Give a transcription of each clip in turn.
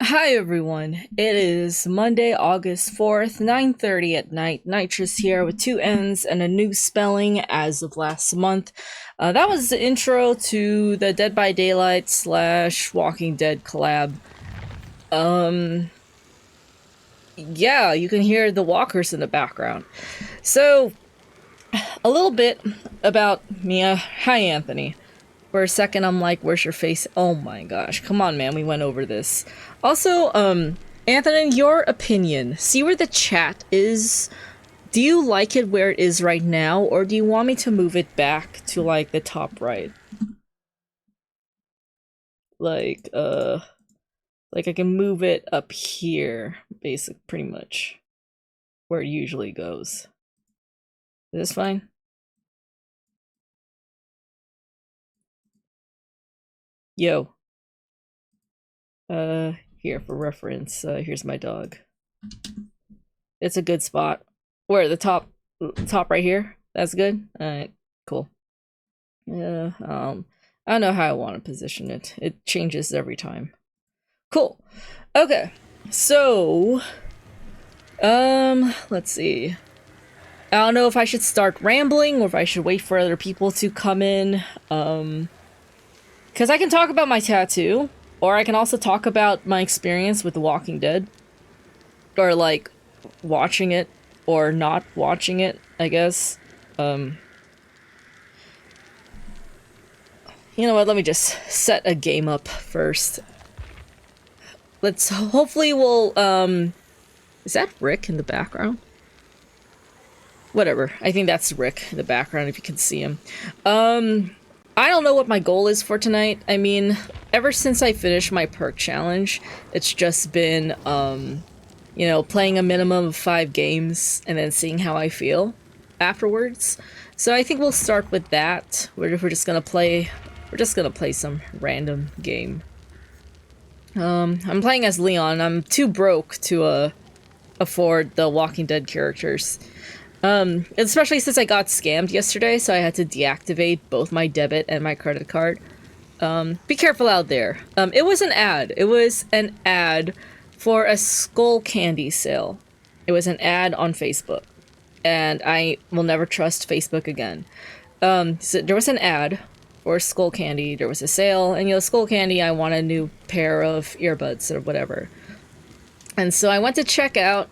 Hi everyone, it is Monday, August 4th, 9:30 at night. Nitrous here with two N's and a new spelling as of last month. That was the intro to the Dead by Daylight / Walking Dead collab. Yeah, you can hear the walkers in the background. So, a little bit about Mia. Hi Anthony. For a second, I'm like, where's your face? Oh my gosh. Come on, man. We went over this. Also, Anthony, your opinion. See where the chat is? Do you like it where it is right now, or do you want me to move it back to, like, the top right? Like I can move it up here, pretty much. Where it usually goes. Is this fine? Yo. Here, for reference, here's my dog. It's a good spot. Where, the top right here? That's good? Alright, cool. Yeah, I don't know how I want to position it. It changes every time. Cool. Okay, so... let's see. I don't know if I should start rambling or if I should wait for other people to come in. Because I can talk about my tattoo, or I can also talk about my experience with The Walking Dead. Or, like, watching it, or not watching it, I guess. You know what, let me just set a game up first. Hopefully we'll, is that Rick in the background? Whatever, I think that's Rick in the background if you can see him. I don't know what my goal is for tonight. I mean, ever since I finished my perk challenge, it's just been, you know, playing a minimum of 5 games and then seeing how I feel afterwards. So I think we'll start with that. We're just gonna play some random game. I'm playing as Leon. I'm too broke to afford the Walking Dead characters. Especially since I got scammed yesterday, so I had to deactivate both my debit and my credit card. Be careful out there. It was an ad. It was an ad for a skull candy sale. It was an ad on Facebook. And I will never trust Facebook again. So there was an ad for skull candy, there was a sale, and you know, skull candy, I want a new pair of earbuds or whatever. And so I went to check out,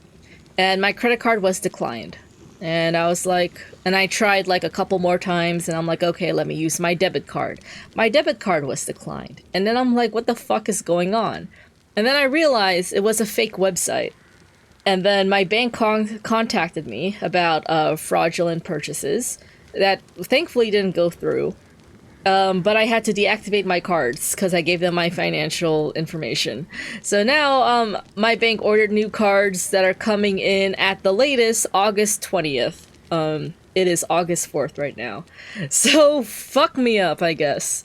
and my credit card was declined. And I was like, and I tried like a couple more times, and I'm like, okay, let me use my debit card. My debit card was declined. And then I'm like, what the fuck is going on? And then I realized it was a fake website. And then my bank contacted me about fraudulent purchases that thankfully didn't go through. But I had to deactivate my cards because I gave them my financial information. So now, my bank ordered new cards that are coming in at the latest August 20th. It is August 4th right now. So, fuck me up, I guess.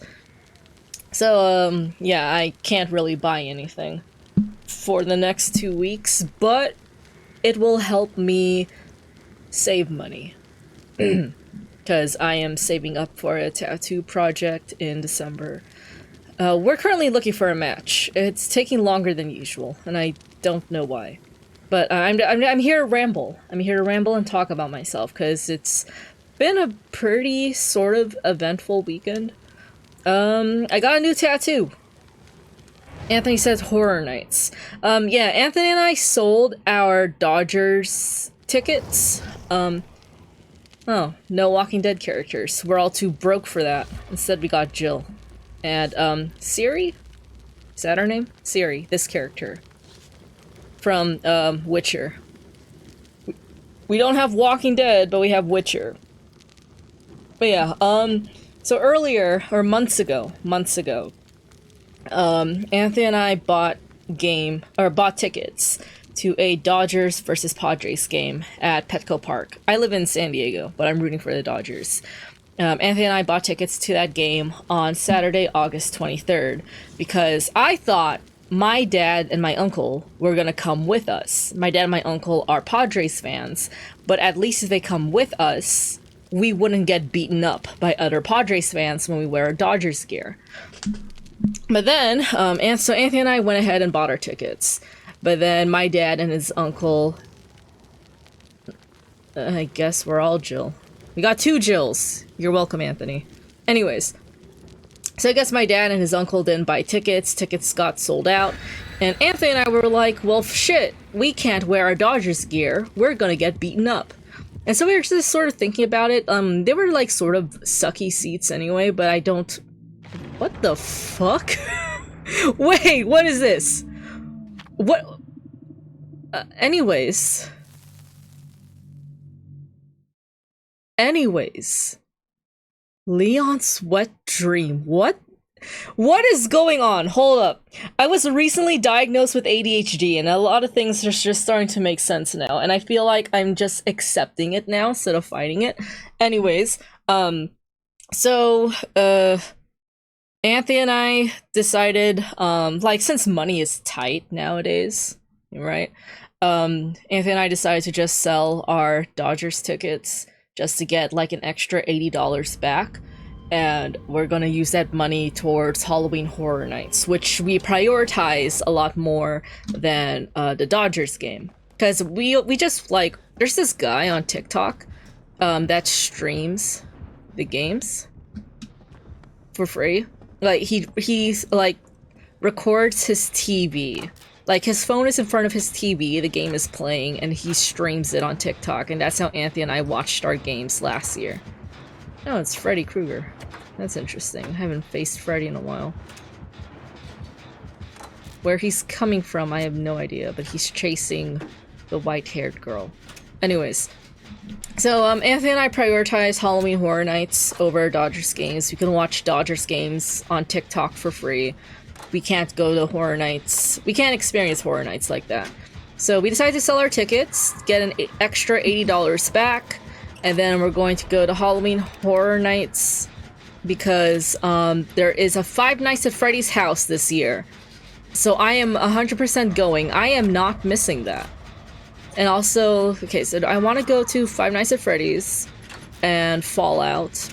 So, yeah, I can't really buy anything for the next 2 weeks, but it will help me save money. Because I am saving up for a tattoo project in December. We're currently looking for a match. It's taking longer than usual, and I don't know why. But I'm here to ramble. I'm here to ramble and talk about myself, because it's been a pretty sort of eventful weekend. I got a new tattoo. Anthony says Horror Nights. Yeah, Anthony and I sold our Dodgers tickets. Oh, no Walking Dead characters. We're all too broke for that. Instead, we got Jill. And, Siri? Is that her name? Siri, this character. From, Witcher. We don't have Walking Dead, but we have Witcher. But yeah, so earlier, or months ago, Anthony and I bought tickets to a Dodgers versus Padres game at Petco Park. I live in San Diego, but I'm rooting for the Dodgers. Anthony and I bought tickets to that game on Saturday, August 23rd, because I thought my dad and my uncle were gonna come with us. My dad and my uncle are Padres fans, but at least if they come with us, we wouldn't get beaten up by other Padres fans when we wear Dodgers gear. But then, and so Anthony and I went ahead and bought our tickets. But then my dad and his uncle, I guess we're all Jill. We got 2 Jills. You're welcome, Anthony. Anyways, so I guess my dad and his uncle didn't buy tickets. Tickets got sold out. And Anthony and I were like, well, shit, we can't wear our Dodgers gear. We're gonna get beaten up. And so we were just sort of thinking about it. They were like sort of sucky seats anyway, but I don't... What the fuck? Wait, what is this? What? Anyways. Leon's wet dream. What is going on? Hold up. I was recently diagnosed with ADHD, and a lot of things are just starting to make sense now, and I feel like I'm just accepting it now instead of fighting it. Anyways, so, Anthony and I decided, like, since money is tight nowadays, right? Anthony and I decided to just sell our Dodgers tickets just to get, like, an extra $80 back. And we're gonna use that money towards Halloween Horror Nights, which we prioritize a lot more than the Dodgers game. Because we just, like, there's this guy on TikTok that streams the games for free. Like, he's like, records his TV. Like, his phone is in front of his TV, the game is playing, and he streams it on TikTok, and that's how Anthony and I watched our games last year. Oh, it's Freddy Krueger. That's interesting. I haven't faced Freddy in a while. Where he's coming from, I have no idea, but he's chasing the white-haired girl. Anyways, so Anthony and I prioritize Halloween Horror Nights over Dodgers games. You can watch Dodgers games on TikTok for free. We can't go to Horror Nights. We can't experience Horror Nights like that. So we decided to sell our tickets, get an extra $80 back, and then we're going to go to Halloween Horror Nights because there is a Five Nights at Freddy's house this year. So I am 100% going. I am not missing that. And also, okay, so I want to go to Five Nights at Freddy's and Fallout.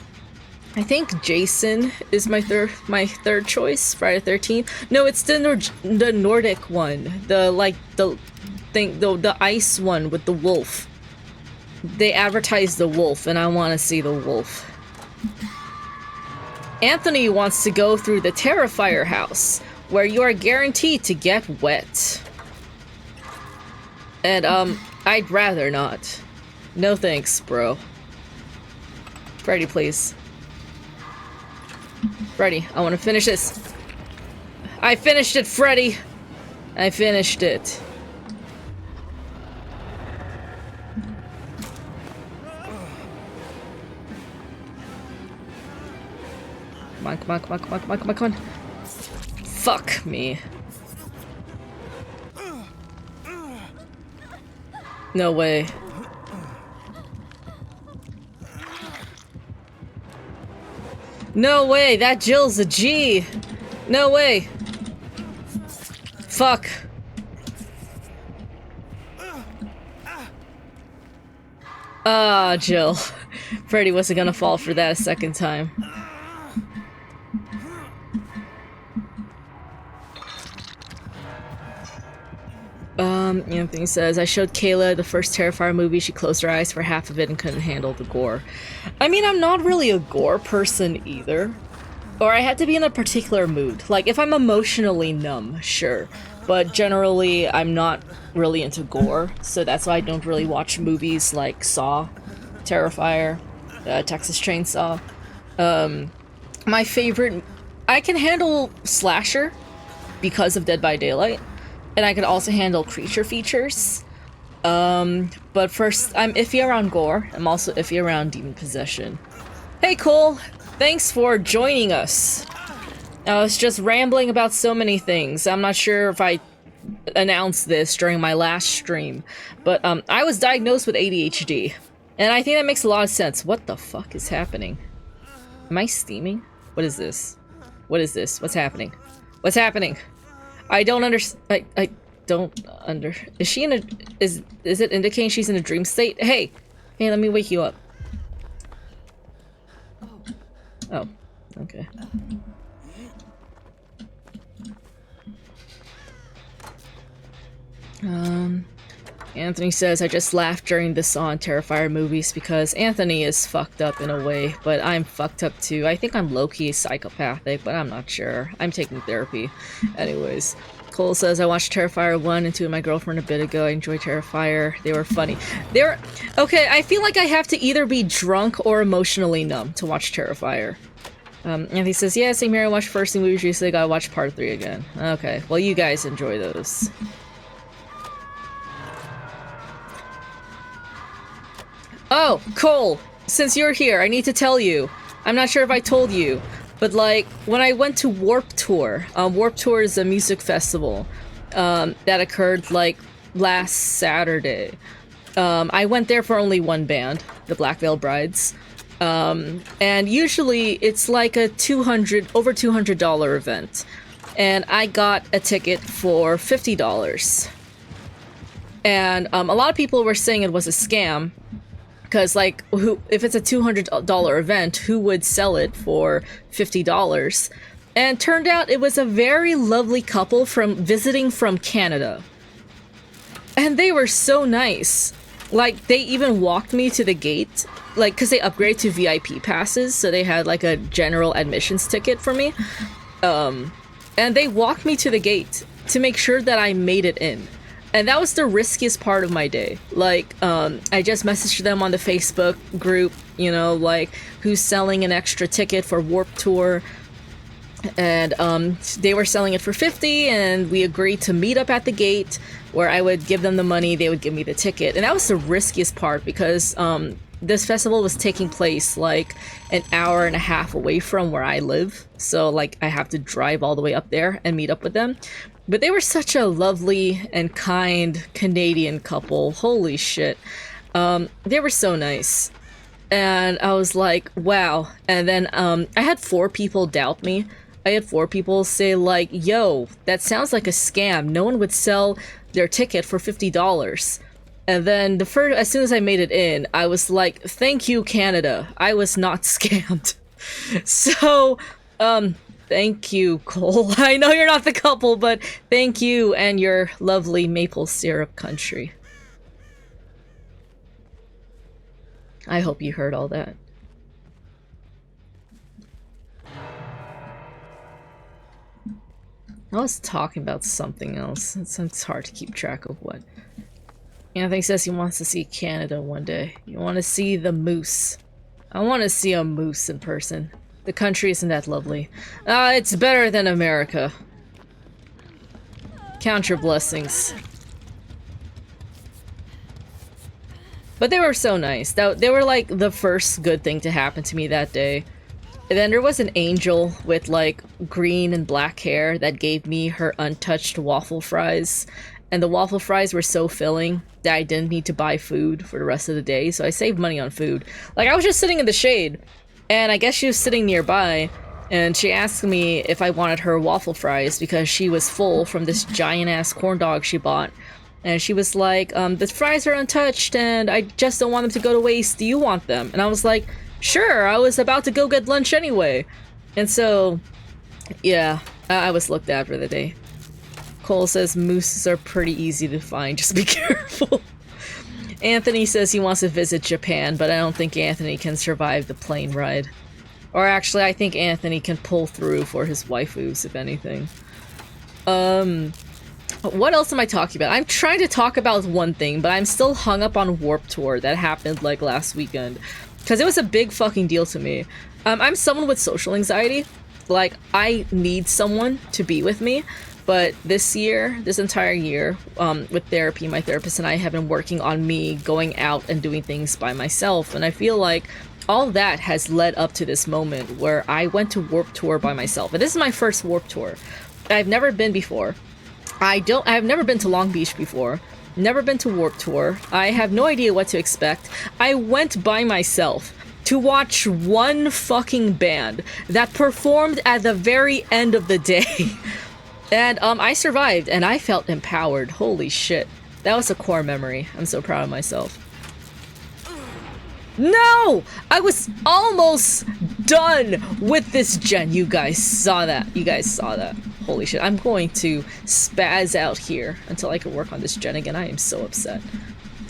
I think Jason is my third choice. Friday the 13th. No, it's the Nordic one. The ice one with the wolf. They advertise the wolf, and I want to see the wolf. Anthony wants to go through the Terrifier house, where you are guaranteed to get wet. And, I'd rather not. No thanks, bro. Freddy, please. Freddy, I want to finish this. I finished it, Freddy! I finished it. Come on. Fuck me. No way. No way, that Jill's a G! No way! Fuck. Ah, Jill. Freddy wasn't gonna fall for that a second time. Anthony says, I showed Kayla the first Terrifier movie, she closed her eyes for half of it and couldn't handle the gore. I mean, I'm not really a gore person either. Or I had to be in a particular mood. Like, if I'm emotionally numb, sure. But generally, I'm not really into gore, so that's why I don't really watch movies like Saw, Terrifier, Texas Chainsaw. My favorite... I can handle slasher because of Dead by Daylight. And I could also handle creature features. But first, I'm iffy around gore. I'm also iffy around demon possession. Hey, Cole! Thanks for joining us. I was just rambling about so many things. I'm not sure if I announced this during my last stream. But, I was diagnosed with ADHD. And I think that makes a lot of sense. What the fuck is happening? Am I steaming? What is this? What is this? What's happening? What's happening? I don't understand. I don't under. Is she in a? Is it indicating she's in a dream state? Hey, let me wake you up. Oh, okay. Anthony says, I just laughed during the Saw and Terrifier movies because Anthony is fucked up in a way, but I'm fucked up too. I think I'm low-key psychopathic, but I'm not sure. I'm taking therapy. Anyways, Cole says, I watched Terrifier 1 and 2 with my girlfriend a bit ago. I enjoyed Terrifier. They were funny. Okay, I feel like I have to either be drunk or emotionally numb to watch Terrifier. Anthony says, yeah, same here. I watched first two movies recently. Gotta watch part 3 again. Okay, well, you guys enjoy those. Oh, Cole, since you're here, I need to tell you. I'm not sure if I told you, but like, when I went to Warped Tour is a music festival that occurred like last Saturday. I went there for only one band, the Black Veil Brides. And usually it's like a over $200 event. And I got a ticket for $50. And a lot of people were saying it was a scam. Because, like, if it's a $200 event, who would sell it for $50? And turned out it was a very lovely couple visiting from Canada. And they were so nice. Like, they even walked me to the gate. Like, because they upgraded to VIP passes, so they had, like, a general admissions ticket for me. And they walked me to the gate to make sure that I made it in. And that was the riskiest part of my day. Like, I just messaged them on the Facebook group, you know, like, who's selling an extra ticket for Warped Tour. And they were selling it for $50, and we agreed to meet up at the gate, where I would give them the money, they would give me the ticket. And that was the riskiest part, because this festival was taking place, like, an hour and a half away from where I live. So, like, I have to drive all the way up there and meet up with them. But they were such a lovely and kind Canadian couple. Holy shit. They were so nice. And I was like, wow. And then I had 4 people doubt me. I had 4 people say, like, yo, that sounds like a scam. No one would sell their ticket for $50. And then as soon as I made it in, I was like, thank you, Canada. I was not scammed. So, thank you, Cole. I know you're not the couple, but thank you and your lovely maple syrup country. I hope you heard all that. I was talking about something else. It's hard to keep track of what. Anthony says he wants to see Canada one day. You want to see the moose. I want to see a moose in person. The country isn't that lovely. It's better than America. Count your blessings. But they were so nice. They were like the first good thing to happen to me that day. And then there was an angel with like green and black hair that gave me her untouched waffle fries. And the waffle fries were so filling that I didn't need to buy food for the rest of the day. So I saved money on food. Like, I was just sitting in the shade. And I guess she was sitting nearby, and she asked me if I wanted her waffle fries because she was full from this giant-ass corn dog she bought. And she was like, the fries are untouched, and I just don't want them to go to waste. Do you want them? And I was like, sure, I was about to go get lunch anyway. And so, yeah, I was looked at for the day. Cole says mooses are pretty easy to find, just be careful. Anthony says he wants to visit Japan, but I don't think Anthony can survive the plane ride. Or actually, I think Anthony can pull through for his waifus, if anything. What else am I talking about? I'm trying to talk about one thing, but I'm still hung up on Warped Tour that happened, like, last weekend. Because it was a big fucking deal to me. I'm someone with social anxiety. Like, I need someone to be with me. But this entire year, with therapy, my therapist and I have been working on me going out and doing things by myself. And I feel like all that has led up to this moment where I went to Warped Tour by myself. And this is my first Warped Tour. I've never been before. I've never been to Long Beach before. Never been to Warped Tour. I have no idea what to expect. I went by myself to watch one fucking band that performed at the very end of the day. And I survived, and I felt empowered. Holy shit. That was a core memory. I'm so proud of myself. No! I was almost done with this gen. You guys saw that. You guys saw that. Holy shit, I'm going to spaz out here until I can work on this gen again. I am so upset.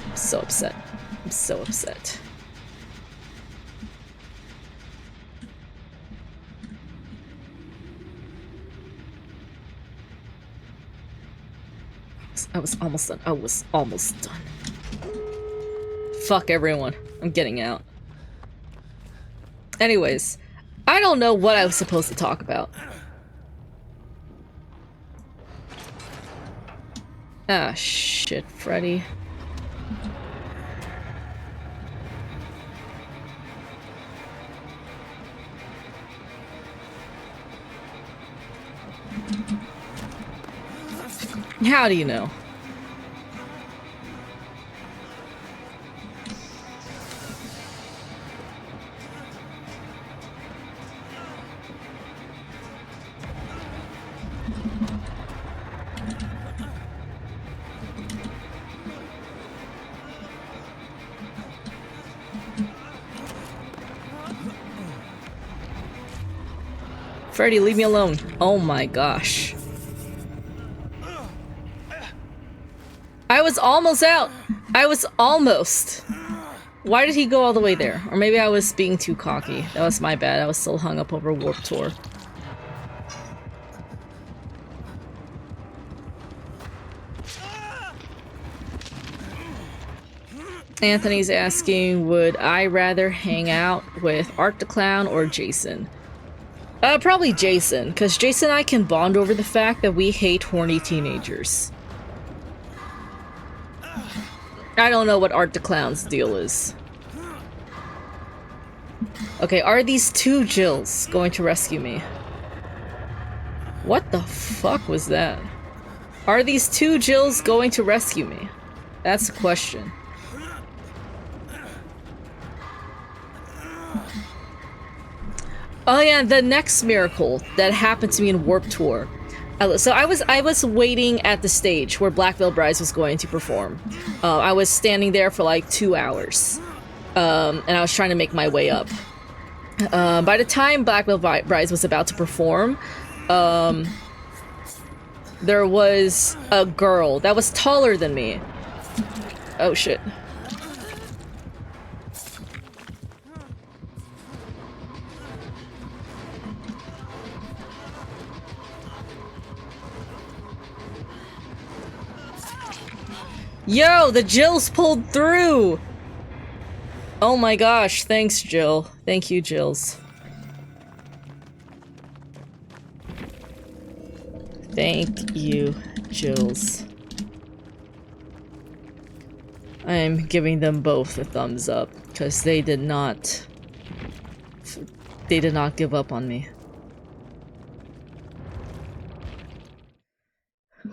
I'm so upset. I'm so upset. I was almost done. I was almost done. Fuck everyone. I'm getting out. Anyways, I don't know what I was supposed to talk about. Ah, shit, Freddy. How do you know? Freddy, leave me alone. Oh my gosh. I was almost out. I was almost. Why did he go all the way there? Or maybe I was being too cocky. That was my bad. I was still hung up over Warp Tour. Anthony's asking, would I rather hang out with Art the Clown or Jason? Probably Jason, because Jason and I can bond over the fact that we hate horny teenagers. I don't know what Art the Clown's deal is. Okay, are these two Jills going to rescue me? What the fuck was that? Are these two Jills going to rescue me? That's the question. Oh yeah, the next miracle that happened to me in Warp Tour. So I was waiting at the stage where Black Veil Brides was going to perform. I was standing there for like 2 hours, and I was trying to make my way up. By the time Black Veil Brides was about to perform, there was a girl that was taller than me. Oh shit. Yo, the Jills pulled through! Oh my gosh, thanks, Jill. Thank you, Jills. Thank you, Jills. I am giving them both a thumbs up, because they did not give up on me.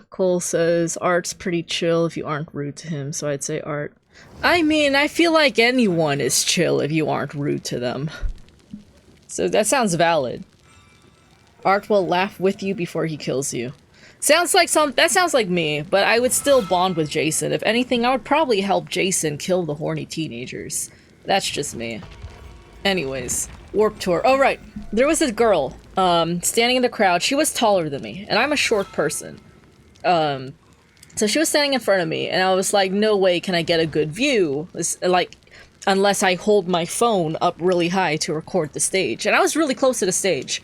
Cole says, Art's pretty chill if you aren't rude to him, so I'd say Art. I mean, I feel like anyone is chill if you aren't rude to them. So that sounds valid. Art will laugh with you before he kills you. That sounds like me, but I would still bond with Jason. If anything, I would probably help Jason kill the horny teenagers. That's just me. Anyways, Warp Tour. Oh right, there was this girl, standing in the crowd. She was taller than me, and I'm a short person. So she was standing in front of me, and I was like, no way can I get a good view, unless I hold my phone up really high to record the stage. And I was really close to the stage.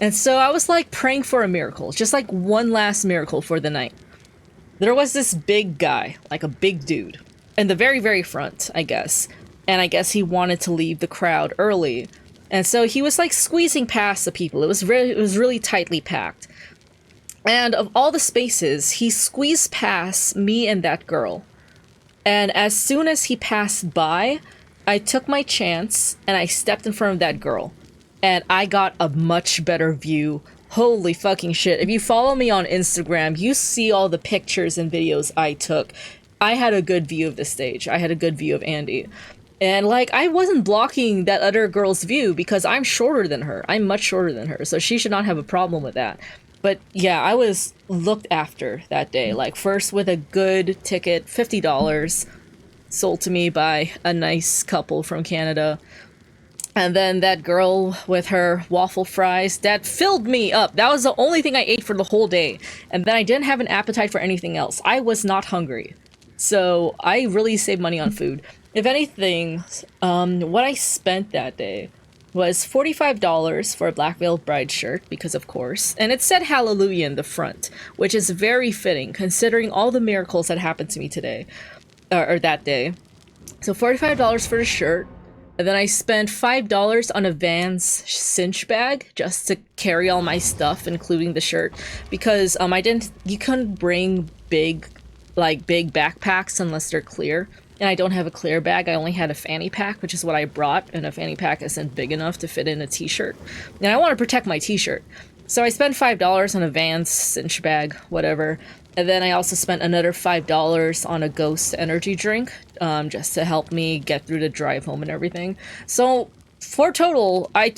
And so I was like praying for a miracle, just like one last miracle for the night. There was this big guy, like a big dude, in the very, very front, I guess. And I guess he wanted to leave the crowd early. And so he was like squeezing past the people. It was really tightly packed. And of all the spaces, he squeezed past me and that girl. And as soon as he passed by, I took my chance and I stepped in front of that girl. And I got a much better view. Holy fucking shit. If you follow me on Instagram, you see all the pictures and videos I took. I had a good view of the stage. I had a good view of Andy. And like, I wasn't blocking that other girl's view because I'm shorter than her. I'm much shorter than her, so she should not have a problem with that. But yeah, I was looked after that day. Like, first with a good ticket, $50, sold to me by a nice couple from Canada. And then that girl with her waffle fries, that filled me up. That was the only thing I ate for the whole day. And then I didn't have an appetite for anything else. I was not hungry. So I really saved money on food. If anything, what I spent that day was $45 for a Black Veiled Bride shirt, because of course. And it said Hallelujah in the front, which is very fitting considering all the miracles that happened to me today, or that day. So $45 for the shirt. And then I spent $5 on a Vans cinch bag just to carry all my stuff, including the shirt, because you couldn't bring big backpacks unless they're clear. And I don't have a clear bag. I only had a fanny pack, which is what I brought, and a fanny pack isn't big enough to fit in a t-shirt. And I want to protect my t-shirt. So I spent $5 on a Vans cinch bag, whatever. And then I also spent another $5 on a Ghost energy drink, just to help me get through the drive home and everything. So for total, I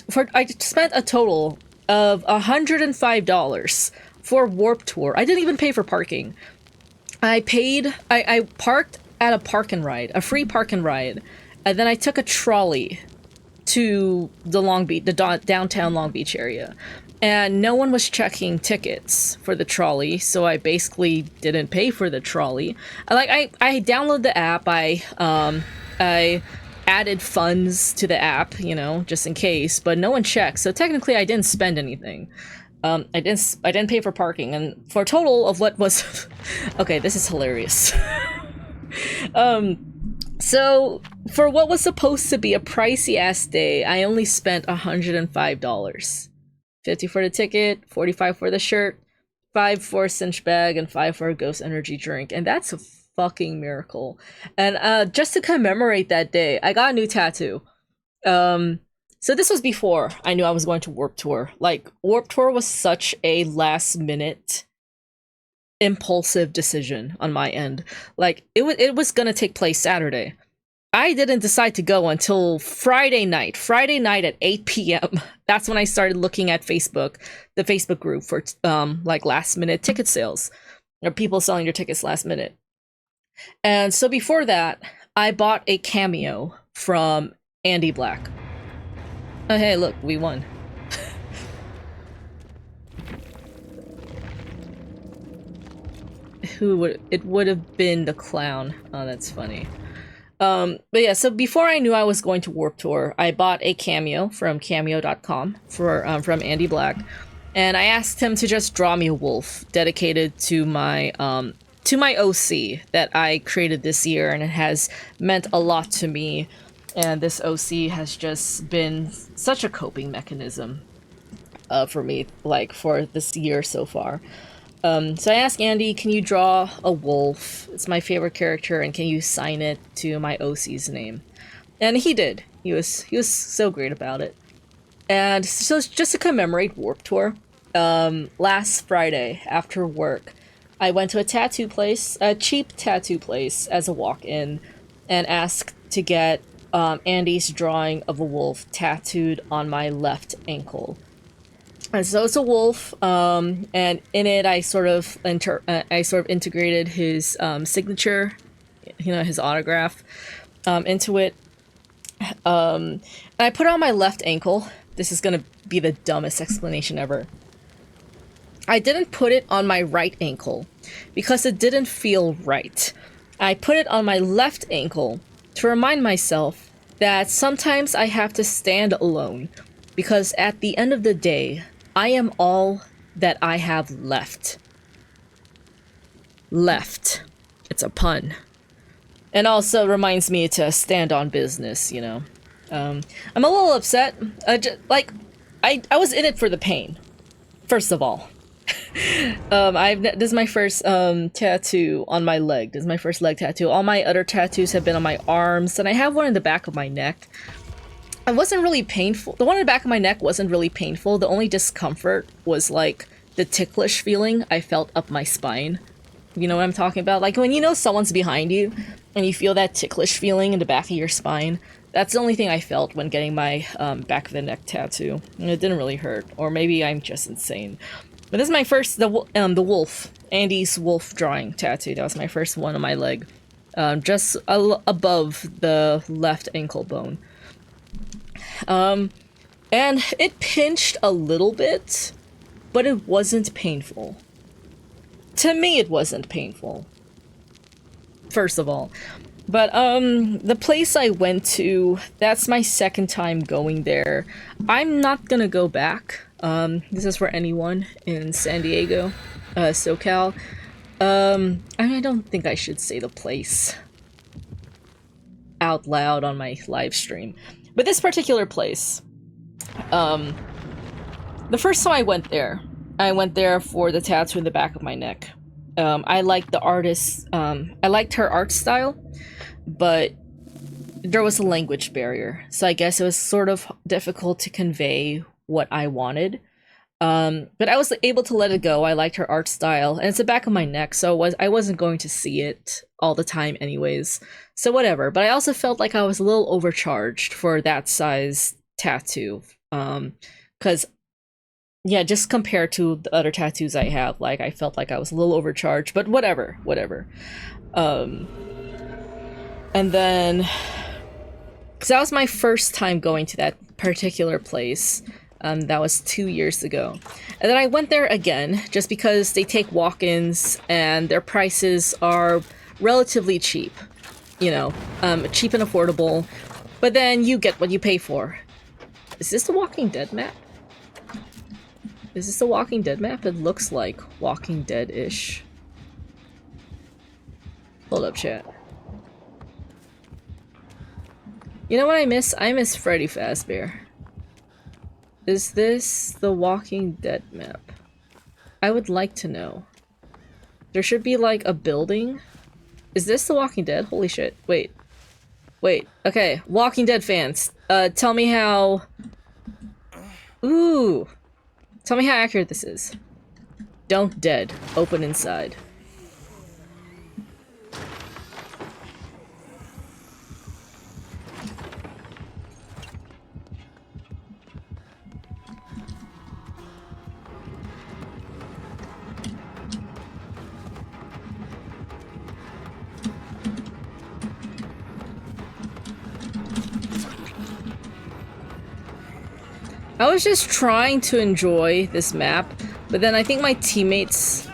spent a total of $105 for Warp Tour. I didn't even pay for parking. I parked at a park and ride, a free park and ride, and then I took a trolley to the downtown Long Beach area. And no one was checking tickets for the trolley, so I basically didn't pay for the trolley. I downloaded the app. I added funds to the app, you know, just in case, but no one checked. So technically, I didn't spend anything. I didn't pay for parking, and for a total of what was, okay, this is hilarious. So for what was supposed to be a pricey ass day, I only spent $105. 50 for the ticket, 45 for the shirt, 5 for a cinch bag, and 5 for a Ghost energy drink. And that's a fucking miracle. And just to commemorate that day, I got a new tattoo. So this was before I knew I was going to Warp Tour. Like, Warp Tour was such a last minute impulsive decision on my end. Like, it was gonna take place Saturday. I didn't decide to go until Friday night at 8 p.m. That's when I started looking at Facebook, the Facebook group for like last minute ticket sales, or people selling their tickets last minute. And so before that, I bought a cameo from Andy Black. Oh hey, look, we won. It would have been the clown. Oh, that's funny. But yeah, so before I knew I was going to Warp Tour, I bought a cameo from cameo.com from Andy Black, and I asked him to just draw me a wolf dedicated to my OC that I created this year, and it has meant a lot to me. And this OC has just been such a coping mechanism for me, like, for this year so far. So I asked Andy, can you draw a wolf? It's my favorite character, and can you sign it to my OC's name? And he did. He was so great about it. And so just to commemorate Warp Tour, last Friday after work, I went to a tattoo place, a cheap tattoo place, as a walk-in, and asked to get Andy's drawing of a wolf tattooed on my left ankle. And so it's a wolf, and in it I sort of integrated his signature, you know, his autograph, into it. And I put it on my left ankle. This is gonna be the dumbest explanation ever. I didn't put it on my right ankle because it didn't feel right. I put it on my left ankle to remind myself that sometimes I have to stand alone, because at the end of the day, I am all that I have left. Left. It's a pun. And also reminds me to stand on business, you know. I'm a little upset. I was in it for the pain, first of all. This is my first tattoo on my leg. This is my first leg tattoo. All my other tattoos have been on my arms, and I have one in the back of my neck. It wasn't really painful. The one in the back of my neck wasn't really painful. The only discomfort was like the ticklish feeling I felt up my spine. You know what I'm talking about? Like when you know someone's behind you and you feel that ticklish feeling in the back of your spine. That's the only thing I felt when getting my back of the neck tattoo. And it didn't really hurt. Or maybe I'm just insane. But this is my first, the wolf. Andy's wolf drawing tattoo. That was my first one on my leg. Just above the left ankle bone. And it pinched a little bit, but it wasn't painful. To me, it wasn't painful. First of all. But, the place I went to, that's my second time going there. I'm not gonna go back. This is for anyone in San Diego, SoCal. I don't think I should say the place out loud on my live stream. But this particular place, the first time I went there for the tattoo in the back of my neck. I liked the artist, I liked her art style, but there was a language barrier, so I guess it was sort of difficult to convey what I wanted. But I was able to let it go. I liked her art style, and it's the back of my neck, so I wasn't going to see it all the time anyways, so whatever. But I also felt like I was a little overcharged for that size tattoo, because yeah, just compared to the other tattoos I have, like, I felt like I was a little overcharged, but whatever. And then, because that was my first time going to that particular place, that was 2 years ago. And then I went there again, just because they take walk-ins, and their prices are relatively cheap. You know, cheap and affordable, but then you get what you pay for. Is this the Walking Dead map? Is this the Walking Dead map? It looks like Walking Dead-ish. Hold up, chat. You know what I miss? I miss Freddy Fazbear. Is this the Walking Dead map? I would like to know. There should be, like, a building. Is this the Walking Dead? Holy shit. Wait. Okay. Walking Dead fans, tell me how... Ooh. Tell me how accurate this is. Don't dead. Open inside. I was just trying to enjoy this map, but then I think my teammates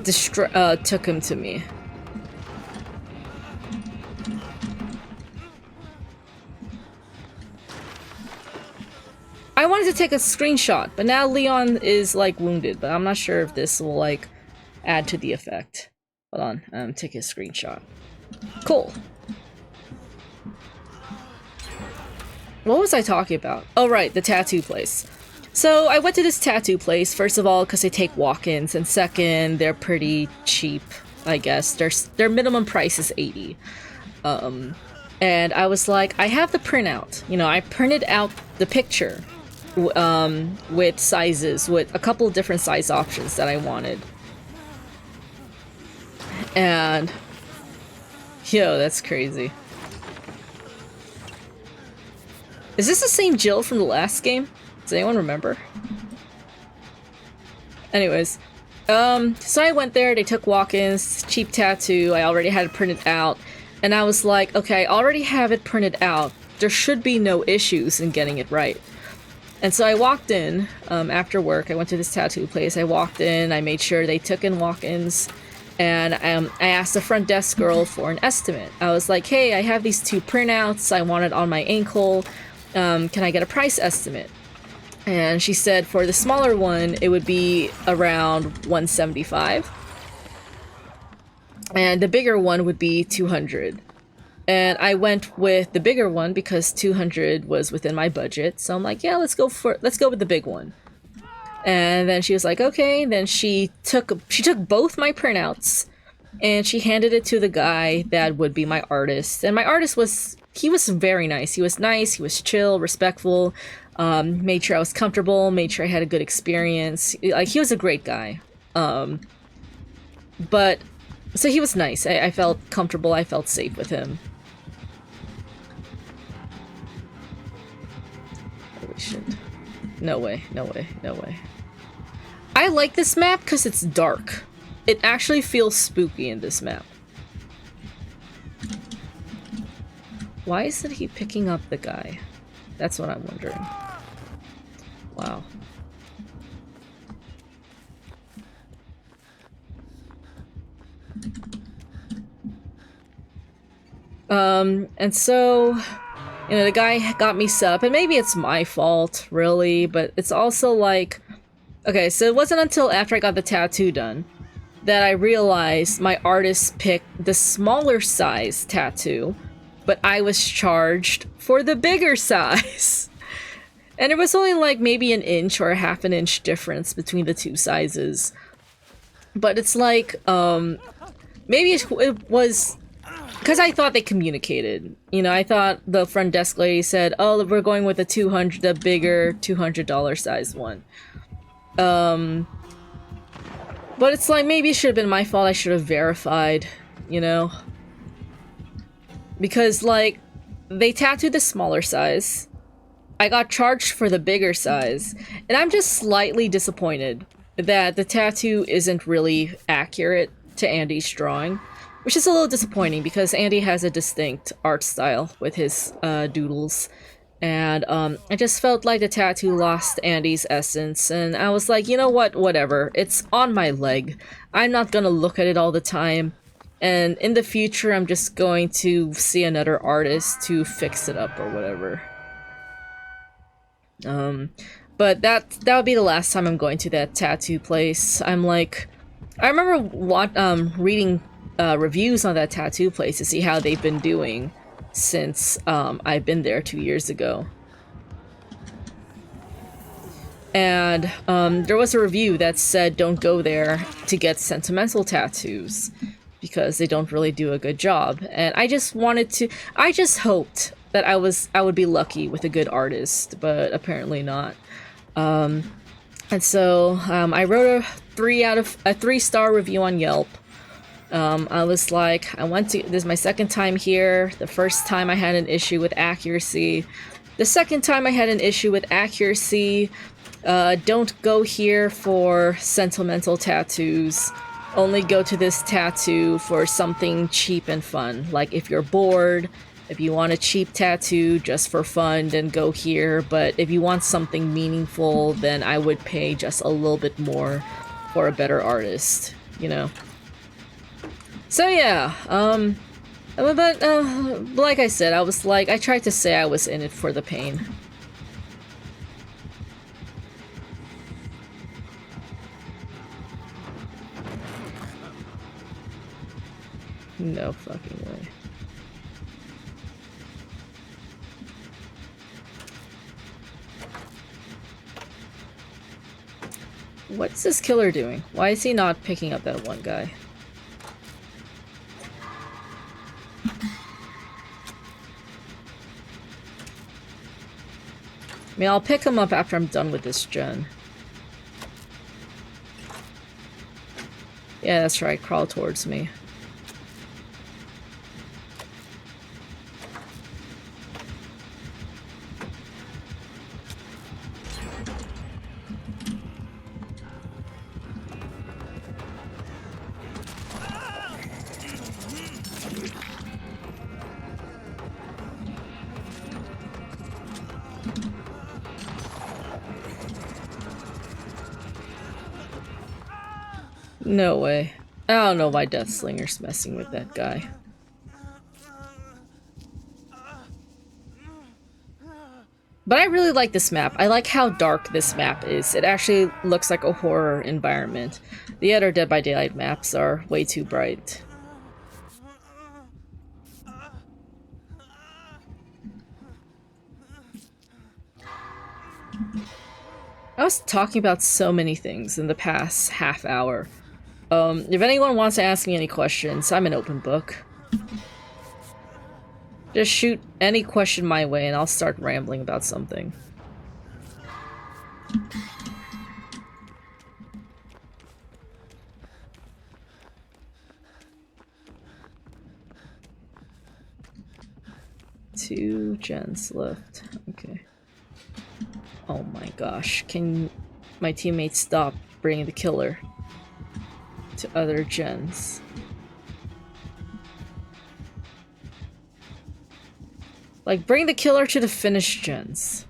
took him to me. I wanted to take a screenshot, but now Leon is, like, wounded, but I'm not sure if this will, like, add to the effect. Hold on, take a screenshot. Cool. What was I talking about? Oh, right, the tattoo place. So I went to this tattoo place, first of all, because they take walk-ins, and second, they're pretty cheap, I guess. Their minimum price is $80. And I was like, I have the printout. You know, I printed out the picture with sizes, with a couple of different size options that I wanted. And, yo, that's crazy. Is this the same Jill from the last game? Does anyone remember? Anyways, so I went there, they took walk-ins, cheap tattoo, I already had it printed out, and I was like, okay, I already have it printed out, there should be no issues in getting it right. And so I walked in, after work, I went to this tattoo place, I walked in, I made sure they took in walk-ins, and I asked the front desk girl for an estimate. I was like, hey, I have these two printouts, I want it on my ankle, can I get a price estimate? And she said for the smaller one, it would be around $175. And the bigger one would be $200. And I went with the bigger one because $200 was within my budget. So I'm like, yeah, let's go with the big one. And then she was like, okay. Then she took both my printouts and she handed it to the guy that would be my artist. And my artist he was very nice. He was chill, respectful, made sure I was comfortable, made sure I had a good experience. Like, he was a great guy. But, so he was nice. I felt comfortable, I felt safe with him. Holy shit. No way. I like this map because it's dark. It actually feels spooky in this map. Why isn't he picking up the guy? That's what I'm wondering. Wow. And so, you know, the guy got me set up, and maybe it's my fault, really, but it's also like, okay, so it wasn't until after I got the tattoo done that I realized my artist picked the smaller size tattoo, but I was charged for the bigger size. And it was only like maybe an inch or a half an inch difference between the two sizes. But it's like, maybe it was because I thought they communicated. You know, I thought the front desk lady said, "Oh, we're going with the bigger $200 size one." But it's like, maybe it should have been my fault. I should have verified, you know? Because, like, they tattooed the smaller size. I got charged for the bigger size. And I'm just slightly disappointed that the tattoo isn't really accurate to Andy's drawing. Which is a little disappointing because Andy has a distinct art style with his doodles. And I just felt like the tattoo lost Andy's essence, and I was like, you know what, whatever. It's on my leg. I'm not gonna look at it all the time, and in the future I'm just going to see another artist to fix it up or whatever. But that would be the last time I'm going to that tattoo place. I'm like, I remember reading reviews on that tattoo place to see how they've been doing since I've been there 2 years ago. And there was a review that said don't go there to get sentimental tattoos because they don't really do a good job. And I just hoped that I would be lucky with a good artist, but apparently not. And so I wrote a 3-star review on Yelp. I was like, this is my second time here. The first time I had an issue with accuracy. The second time I had an issue with accuracy. Don't go here for sentimental tattoos. Only go to this tattoo for something cheap and fun. Like if you're bored, if you want a cheap tattoo just for fun, then go here. But if you want something meaningful, then I would pay just a little bit more for a better artist, you know? So yeah, but like I said, I tried to say I was in it for the pain. No fucking way. What's this killer doing? Why is he not picking up that one guy? I mean, I'll pick him up after I'm done with this gen. Yeah, that's right. Crawl towards me. No way. I don't know why Deathslinger's messing with that guy. But I really like this map. I like how dark this map is. It actually looks like a horror environment. The other Dead by Daylight maps are way too bright. I was talking about so many things in the past half hour. If anyone wants to ask me any questions, I'm an open book. Just shoot any question my way and I'll start rambling about something. Two gens left. Okay. Oh my gosh. Can my teammates stop bringing the killer to other gens? Like, bring the killer to the finished gens.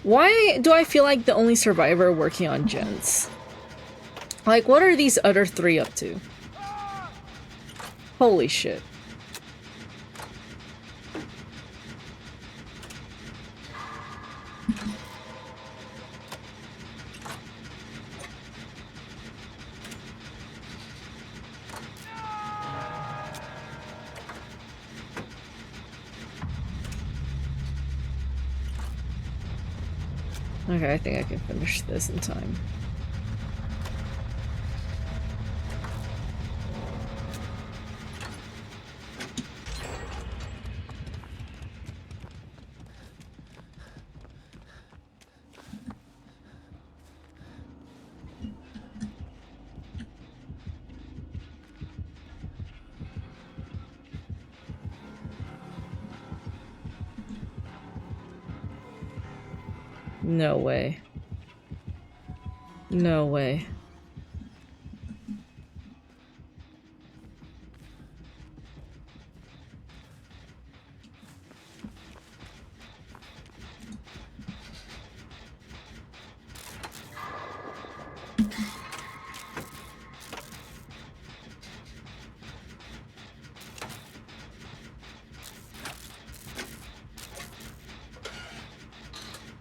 Why do I feel like the only survivor working on gens? Like, what are these other three up to? Holy shit. Okay, I think I can finish this in time. No way. No way.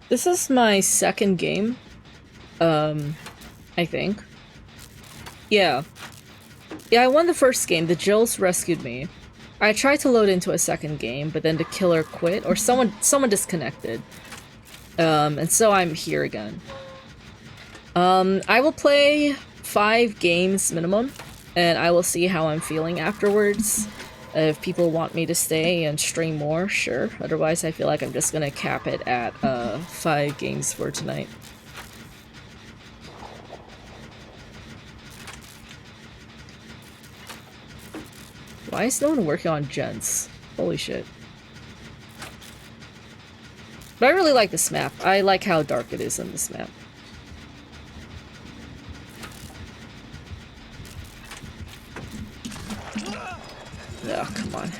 This is my second game. I think. Yeah. Yeah, I won the first game. The Jills rescued me. I tried to load into a second game, but then the killer quit, or someone disconnected. And so I'm here again. I will play 5 games minimum, and I will see how I'm feeling afterwards. If people want me to stay and stream more, sure. Otherwise, I feel like I'm just gonna cap it at 5 games for tonight. Why is no one working on gens? Holy shit. But I really like this map. I like how dark it is on this map. Oh, come on.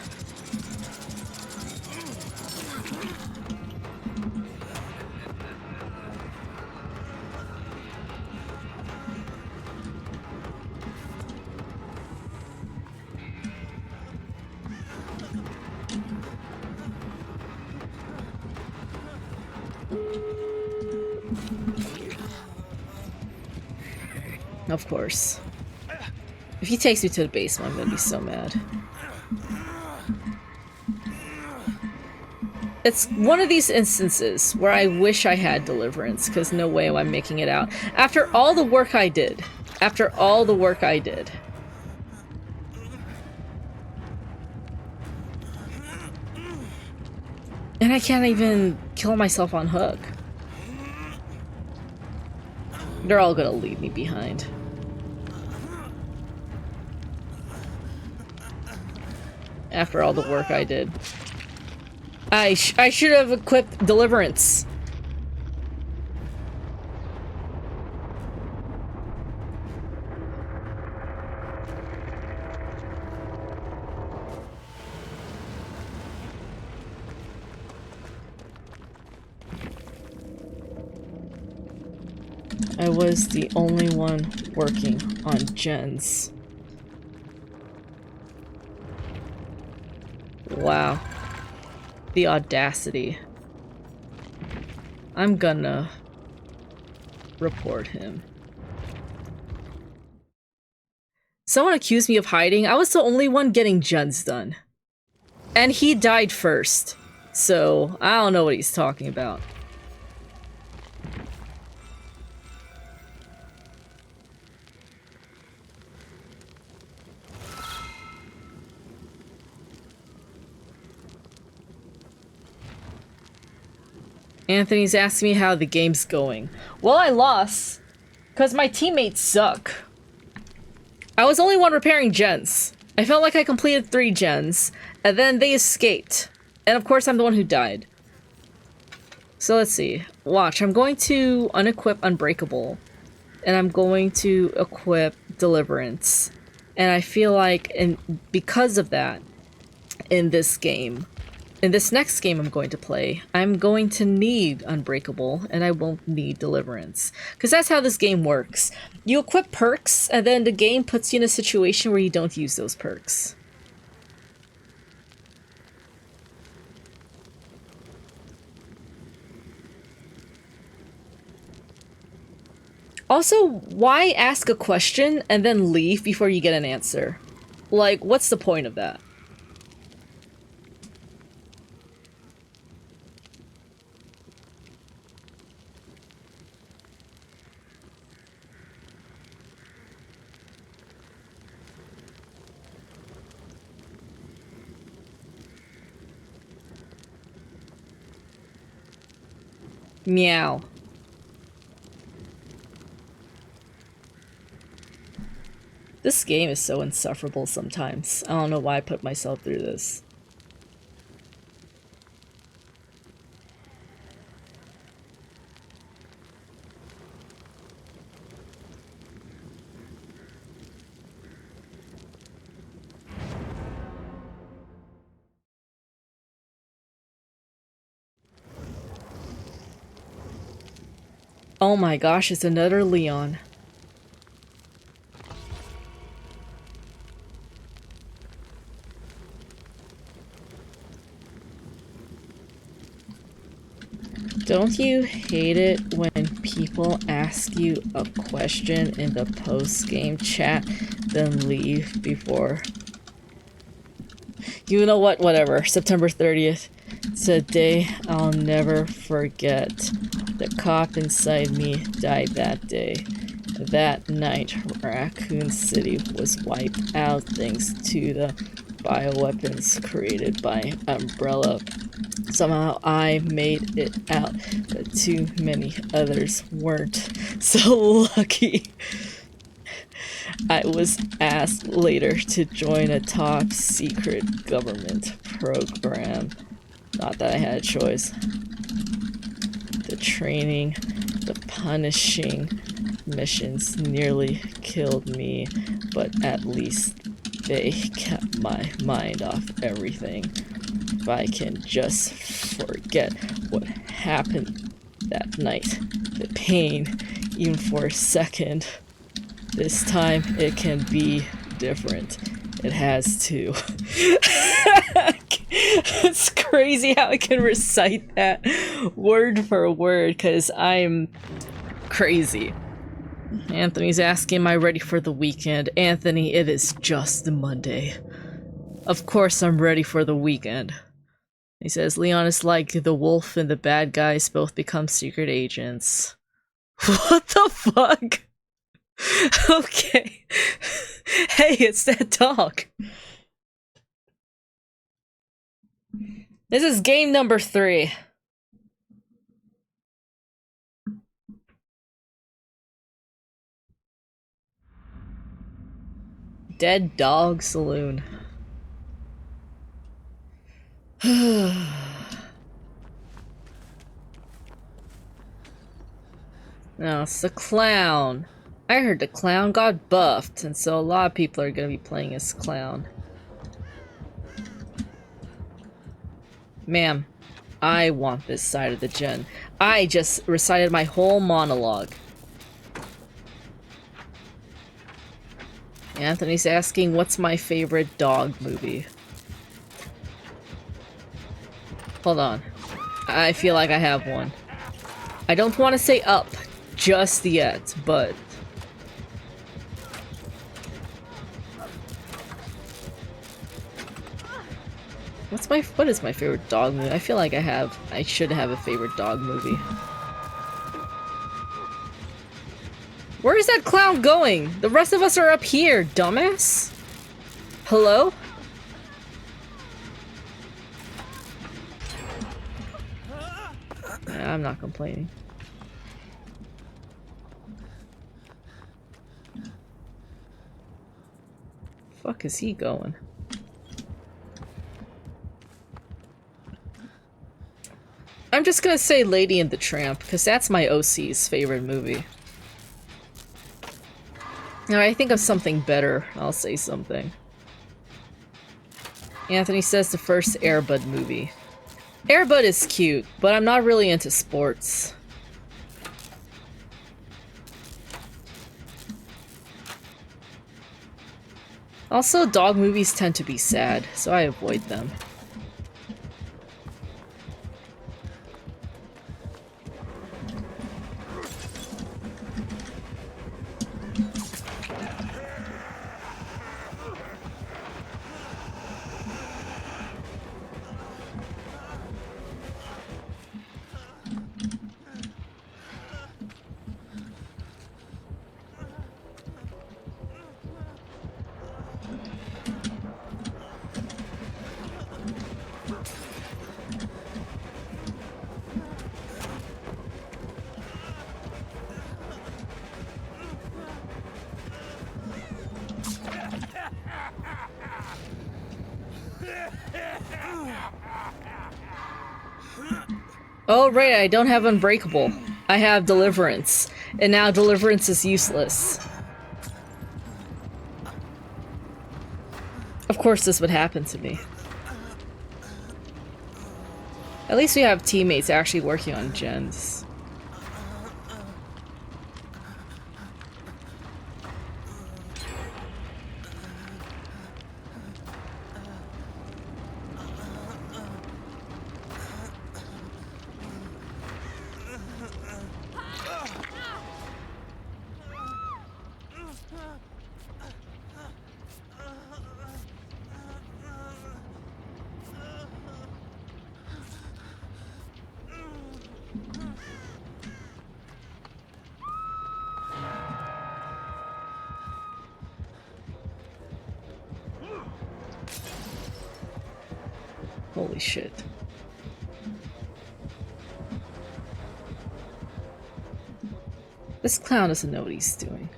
Of course. If he takes me to the basement, I'm gonna be so mad. It's one of these instances where I wish I had deliverance, because no way am I making it out. After all the work I did. After all the work I did. And I can't even kill myself on hook. They're all gonna leave me behind. After all the work I did. I should have equipped deliverance. I was the only one working on gens. Wow. The audacity. I'm gonna report him. Someone accused me of hiding. I was the only one getting gens done. And he died first. So, I don't know what he's talking about. Anthony's asking me how the game's going. Well, I lost. Because my teammates suck. I was only one repairing gens. I felt like I completed 3 gens. And then they escaped. And of course, I'm the one who died. So let's see. Watch, I'm going to unequip Unbreakable. And I'm going to equip Deliverance. And I feel like, because of that, in this game, in this next game I'm going to play, I'm going to need Unbreakable, and I won't need Deliverance. Because that's how this game works. You equip perks, and then the game puts you in a situation where you don't use those perks. Also, why ask a question and then leave before you get an answer? Like, what's the point of that? Meow. This game is so insufferable sometimes. I don't know why I put myself through this. Oh my gosh, it's another Leon. Don't you hate it when people ask you a question in the post-game chat, then leave before? You know what? Whatever. September 30th. It's a day I'll never forget. The cop inside me died that day. That night, Raccoon City was wiped out thanks to the bioweapons created by Umbrella. Somehow I made it out, but too many others weren't. So lucky. I was asked later to join a top secret government program. Not that I had a choice. The training, the punishing missions nearly killed me, but at least they kept my mind off everything. If I can just forget what happened that night, the pain, even for a second, this time it can be different. It has to. It's crazy how I can recite that word for word, because I'm crazy. Anthony's asking, am I ready for the weekend? Anthony, it is just Monday. Of course I'm ready for the weekend. He says, Leon is like the wolf and the bad guys both become secret agents. What the fuck? Okay. Hey, it's that dog. This is game number 3. Dead Dog Saloon. No, it's the clown. I heard the clown got buffed, and so a lot of people are gonna be playing as clown. Ma'am, I want this side of the gen. I just recited my whole monologue. Anthony's asking, what's my favorite dog movie? Hold on. I feel like I have one. I don't want to say Up just yet, but... What is my favorite dog movie? I feel like I should have a favorite dog movie. Where is that clown going? The rest of us are up here, dumbass. Hello? I'm not complaining. Fuck is he going? I'm just gonna say Lady and the Tramp, because that's my OC's favorite movie. Now I think of something better, I'll say something. Anthony says the first Air Bud movie. Air Bud is cute, but I'm not really into sports. Also, dog movies tend to be sad, so I avoid them. Oh right, I don't have Unbreakable. I have Deliverance, and now Deliverance is useless. Of course this would happen to me. At least we have teammates actually working on gens. Holy shit. This clown doesn't know what he's doing.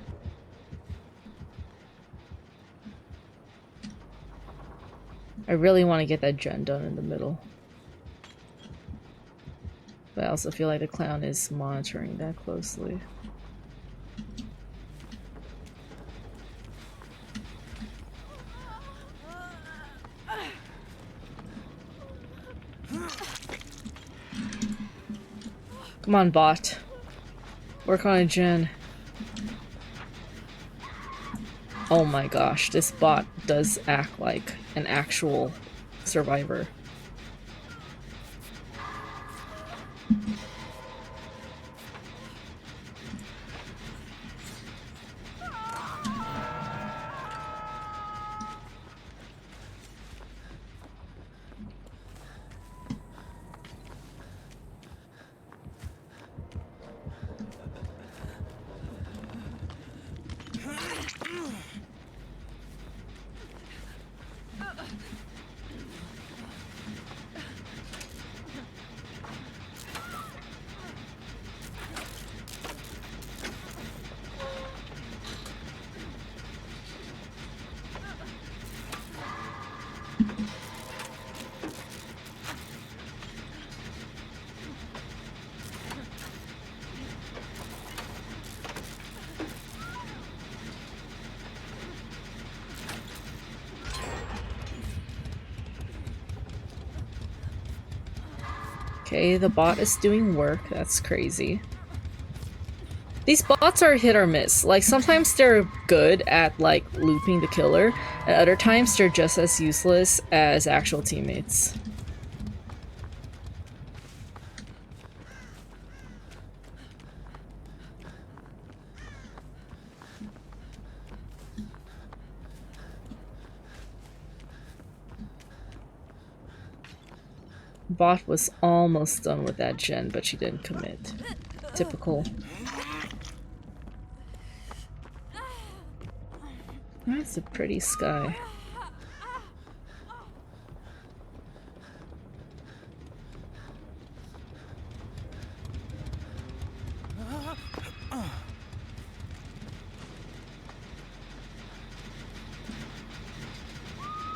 I really want to get that gen done in the middle. But I also feel like the clown is monitoring that closely. Come on, bot. Work on a gen. Oh my gosh, this bot does act like an actual survivor. Okay, the bot is doing work. That's crazy. These bots are hit or miss. Like, sometimes they're good at, like, looping the killer, and other times they're just as useless as actual teammates. bot was almost done with that gen, but she didn't commit. Typical. That's a pretty sky.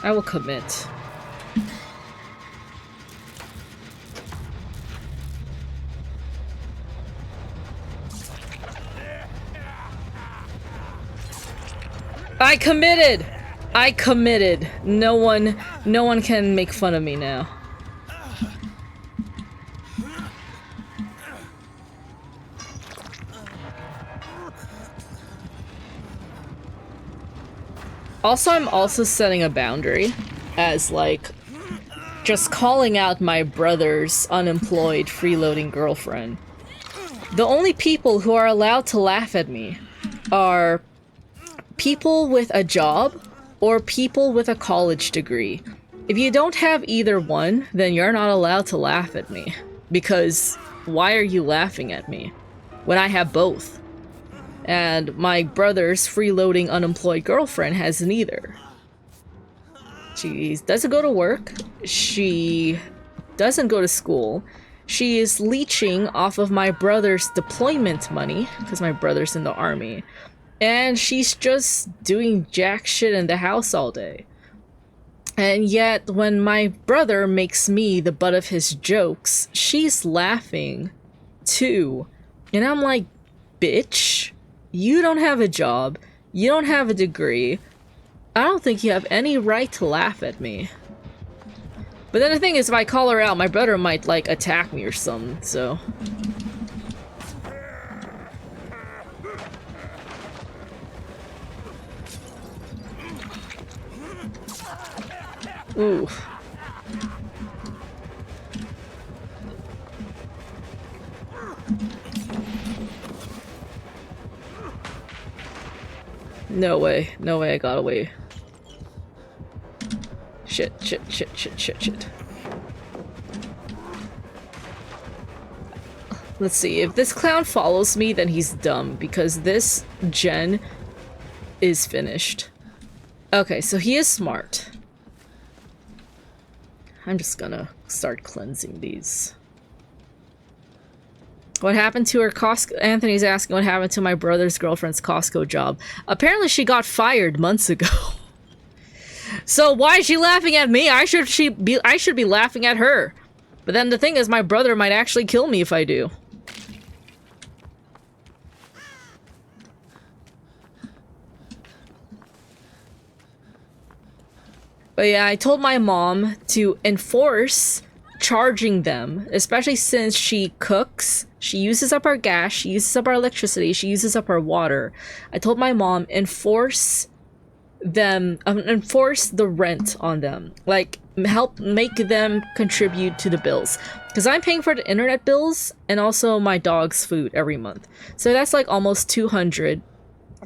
I will commit. I committed! I committed. No one can make fun of me now. Also, I'm also setting a boundary as, like, just calling out my brother's unemployed freeloading girlfriend. The only people who are allowed to laugh at me are people with a job or people with a college degree. If you don't have either one, then you're not allowed to laugh at me. Because why are you laughing at me when I have both? And my brother's freeloading unemployed girlfriend has neither. She doesn't go to work. She doesn't go to school. She is leeching off of my brother's deployment money, because my brother's in the army. And she's just doing jack shit in the house all day. And yet, when my brother makes me the butt of his jokes, she's laughing too. And I'm like, bitch, you don't have a job. You don't have a degree. I don't think you have any right to laugh at me. But then the thing is, if I call her out, my brother might, like, attack me or something, so... Ooh. No way. No way I got away. Shit. Let's see. If this clown follows me, then he's dumb, because this gen is finished. Okay, so he is smart. I'm just gonna start cleansing these. What happened to her Costco? Anthony's asking what happened to my brother's girlfriend's Costco job. Apparently she got fired months ago. So why is she laughing at me? I should be laughing at her. But then the thing is, my brother might actually kill me if I do. But yeah, I told my mom to enforce charging them, especially since she cooks, she uses up our gas, she uses up our electricity, she uses up our water. I told my mom, enforce the rent on them. Like, help make them contribute to the bills. Because I'm paying for the internet bills and also my dog's food every month. So that's like almost 200.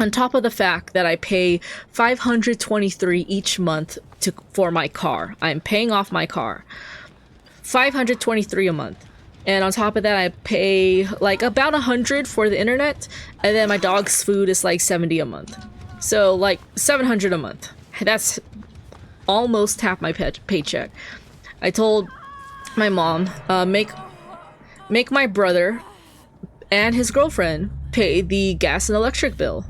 On top of the fact that I pay $523 each month for my car. I'm paying off my car. $523 a month. And on top of that, I pay like about $100 for the internet. And then my dog's food is like $70 a month. So like $700 a month. That's almost half my paycheck. I told my mom, make my brother and his girlfriend pay the gas and electric bill,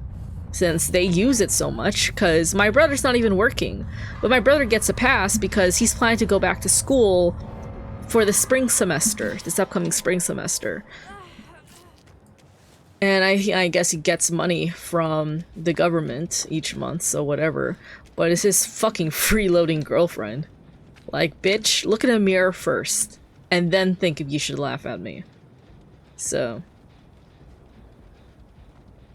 since they use it so much, because my brother's not even working. But my brother gets a pass because he's planning to go back to school for the spring semester, this upcoming spring semester. And I guess he gets money from the government each month, so whatever. But it's his fucking freeloading girlfriend. Like, bitch, look in a mirror first, and then think if you should laugh at me. So...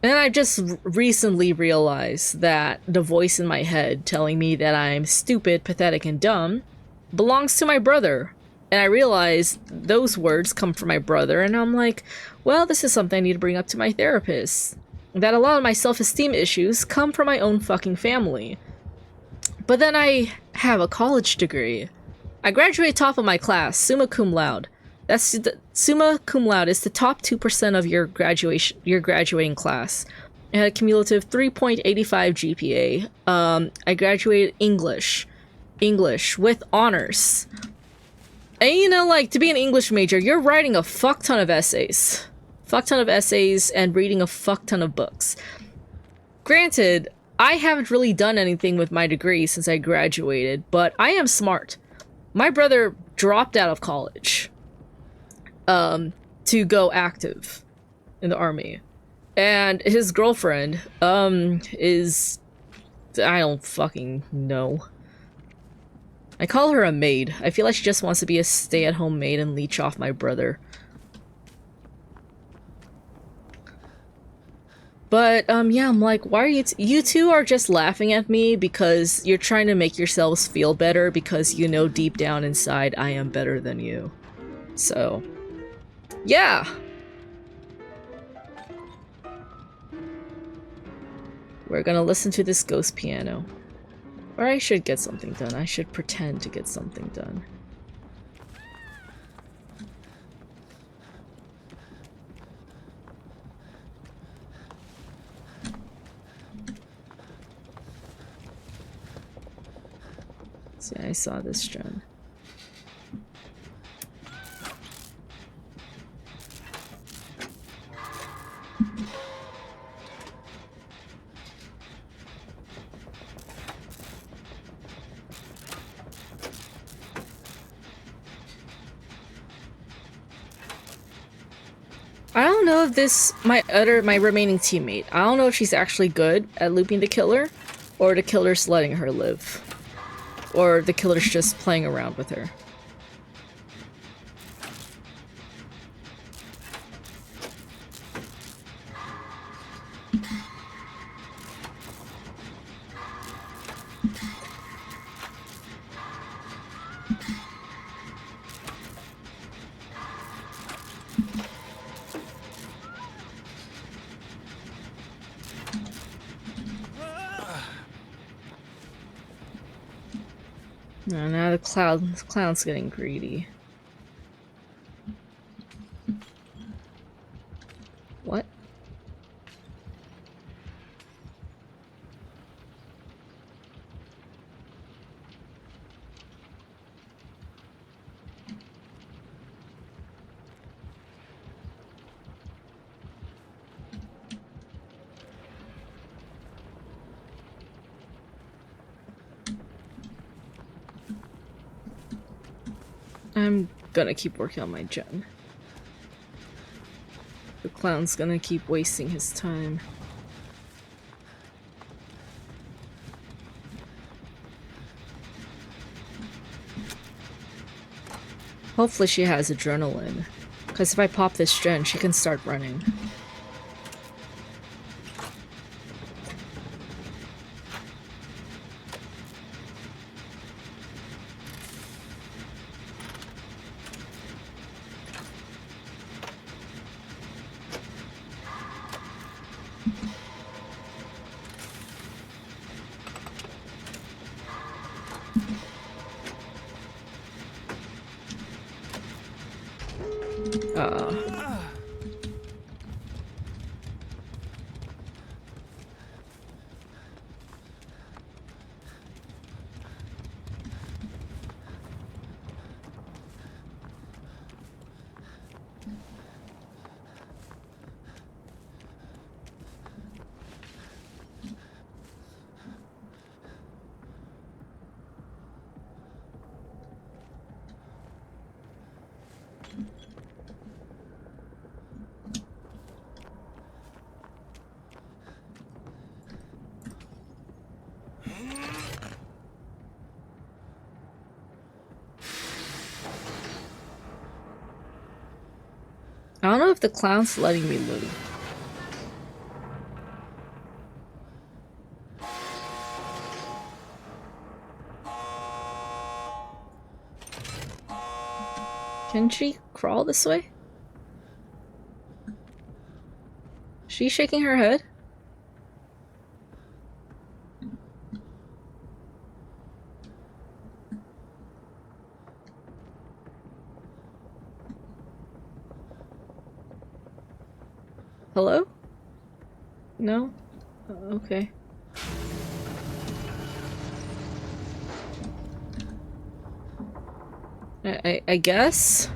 And I just recently realized that the voice in my head telling me that I'm stupid, pathetic, and dumb belongs to my brother. And I realized those words come from my brother, and I'm like, well, this is something I need to bring up to my therapist. That a lot of my self-esteem issues come from my own fucking family. But then I have a college degree. I graduated top of my class, summa cum laude. Summa cum laude is the top 2% of your graduating class. I had a cumulative 3.85 GPA. I graduated English with honors. And you know, like, to be an English major, you're writing a fuck ton of essays. And reading a fuck ton of books. Granted, I haven't really done anything with my degree since I graduated, but I am smart. My brother dropped out of college to go active in the army. And his girlfriend is... I don't fucking know. I call her a maid. I feel like she just wants to be a stay-at-home maid and leech off my brother. But, yeah, I'm like, why are you two are just laughing at me because you're trying to make yourselves feel better because you know deep down inside I am better than you. So, yeah. We're gonna listen to this ghost piano. Or I should get something done. I should pretend to get something done. See, I saw this gen. I don't know if my remaining teammate, I don't know if she's actually good at looping the killer, or the killer's letting her live. Or the killer's just playing around with her. Now the clown's getting greedy. What? I'm gonna keep working on my gen. The clown's gonna keep wasting his time. Hopefully she has adrenaline. Because if I pop this gen, she can start running. I don't know if the clown's letting me loot. Can she crawl this way? She's shaking her head? No? Okay. I guess?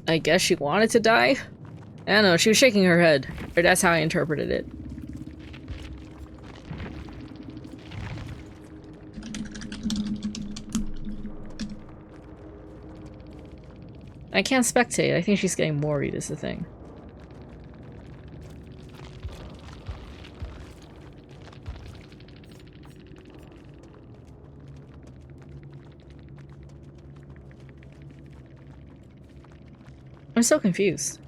I guess she wanted to die? I don't know, she was shaking her head. Or that's how I interpreted it. I can't spectate. I think she's getting worried is the thing. I'm so confused.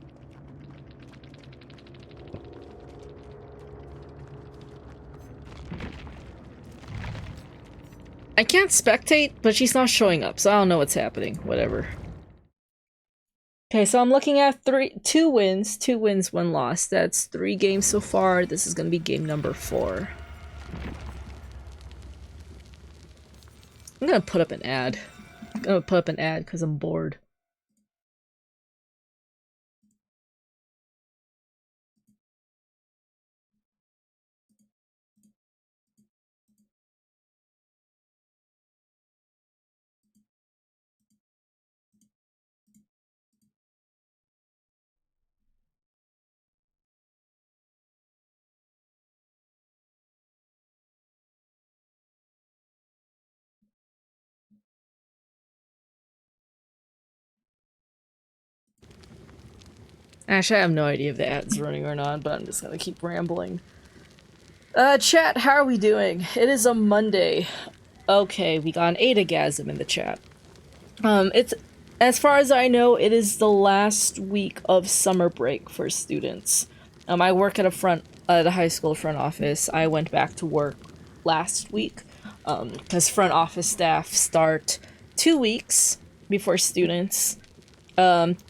I can't spectate, but she's not showing up, so I don't know what's happening. Whatever. Okay, so I'm looking at two wins, 1 loss. That's 3 games so far. This is gonna be game number 4. I'm gonna put up an ad. I'm gonna put up an ad because I'm bored. Actually, I have no idea if the ad's running or not, but I'm just gonna keep rambling. Chat, how are we doing? It is a Monday. Okay, we got an Adagasm in the chat. It's, as far as I know, it is the last week of summer break for students. I work at the high school front office. I went back to work last week, because front office staff start 2 weeks before students.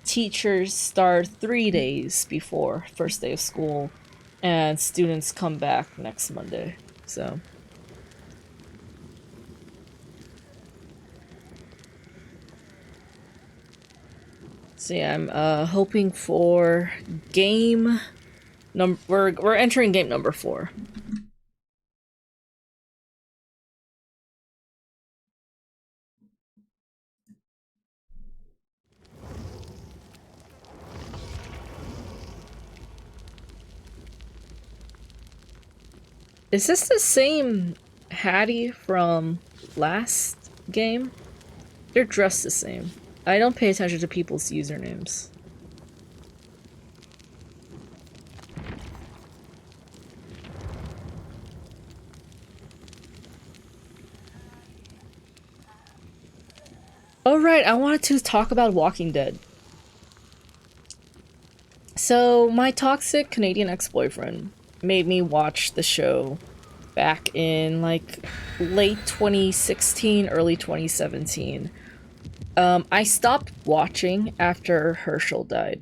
Teachers start 3 days before first day of school, and students come back next Monday, so. So yeah, I'm hoping for game we're entering game number 4. Is this the same Hattie from last game? They're dressed the same. I don't pay attention to people's usernames. Oh right, I wanted to talk about Walking Dead. So, my toxic Canadian ex-boyfriend made me watch the show back in, like, late 2016, early 2017. I stopped watching after Herschel died.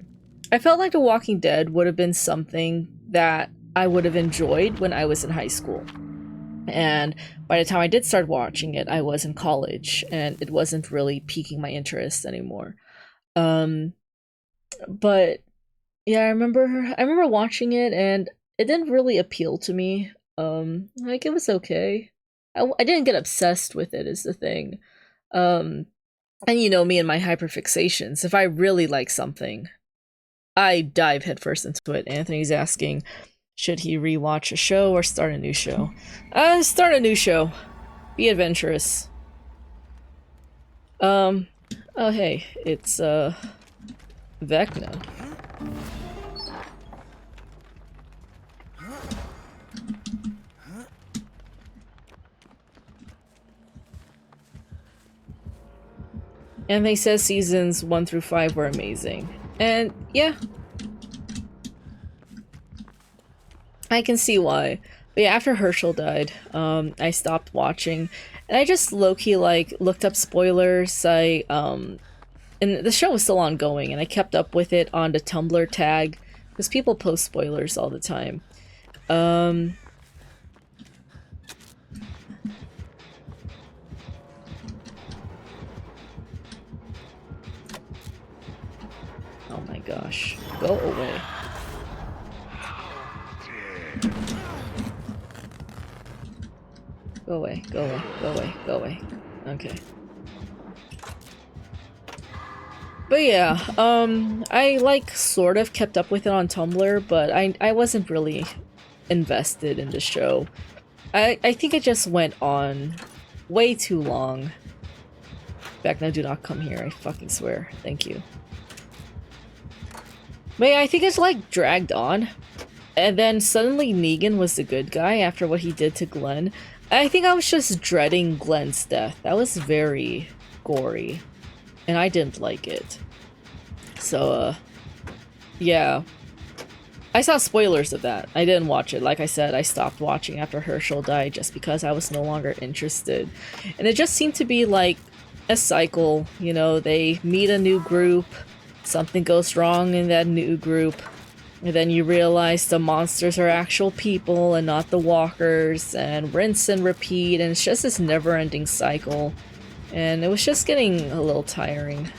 I felt like The Walking Dead would have been something that I would have enjoyed when I was in high school. And by the time I did start watching it, I was in college, and it wasn't really piquing my interest anymore. But yeah, I remember watching it, and it didn't really appeal to me. Like, it was okay. I didn't get obsessed with it, is the thing. And you know me and my hyperfixations. If I really like something, I dive headfirst into it. Anthony's asking, should he rewatch a show or start a new show? Start a new show. Be adventurous. Oh hey, it's, Vecna. And they said seasons 1 through 5 were amazing. And yeah. I can see why. But yeah, after Herschel died, I stopped watching. And I just low-key, like, looked up spoilers. And the show was still ongoing, and I kept up with it on the Tumblr tag, because people post spoilers all the time. Oh my gosh. Go away. Go away, go away, go away, go away. Okay. But yeah, I like sort of kept up with it on Tumblr, but I wasn't really invested in the show. I think it just went on way too long. Back now, do not come here, I fucking swear. Thank you. But yeah, I think it's like dragged on. And then suddenly Negan was the good guy after what he did to Glenn. I think I was just dreading Glenn's death. That was very gory. And I didn't like it. So, yeah. I saw spoilers of that. I didn't watch it. Like I said, I stopped watching after Herschel died just because I was no longer interested. And it just seemed to be like a cycle. You know, they meet a new group, something goes wrong in that new group, and then you realize the monsters are actual people and not the walkers, and rinse and repeat, and it's just this never-ending cycle. And it was just getting a little tiring.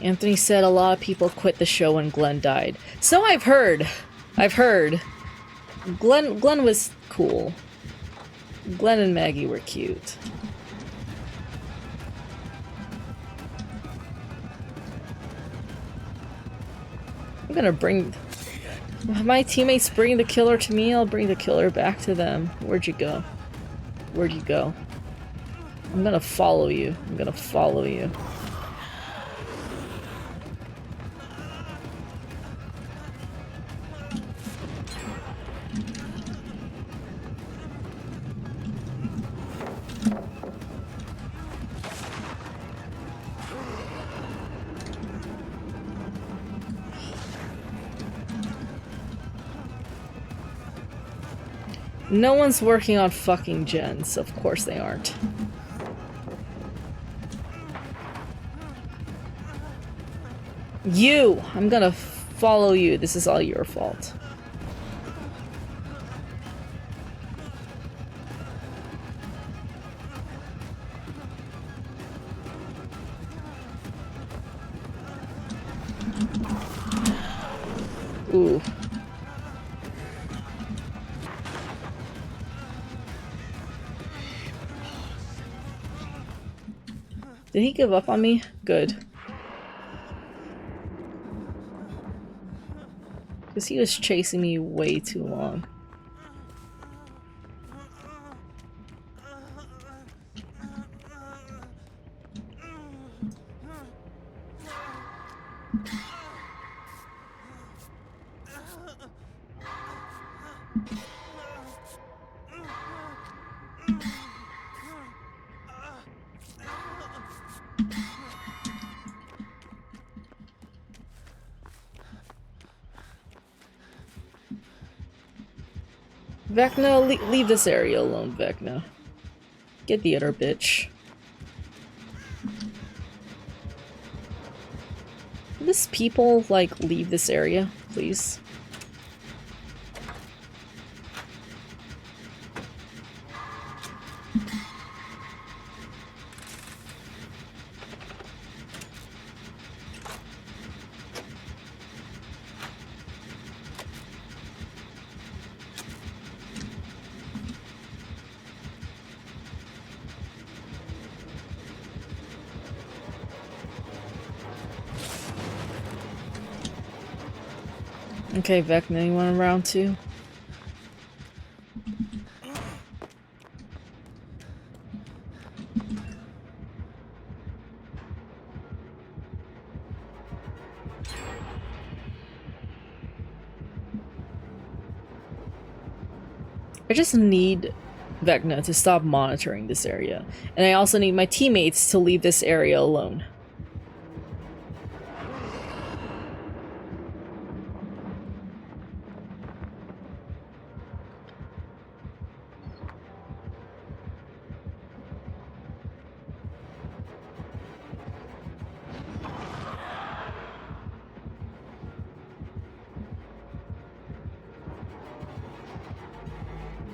Anthony said a lot of people quit the show when Glenn died. So I've heard. I've heard. Glenn was cool. Glenn and Maggie were cute. I'm gonna bring... My teammates bring the killer to me, I'll bring the killer back to them. Where'd you go? Where'd you go? I'm gonna follow you. I'm gonna follow you. No one's working on fucking gens. Of course they aren't. You! I'm gonna follow you. This is all your fault. Ooh. Did he give up on me? Good. Because he was chasing me way too long. Vecna, leave this area alone, Vecna. Get the other bitch. Can this people, like, leave this area, please? Okay, Vecna, you want a round two? I just need Vecna to stop monitoring this area. And I also need my teammates to leave this area alone.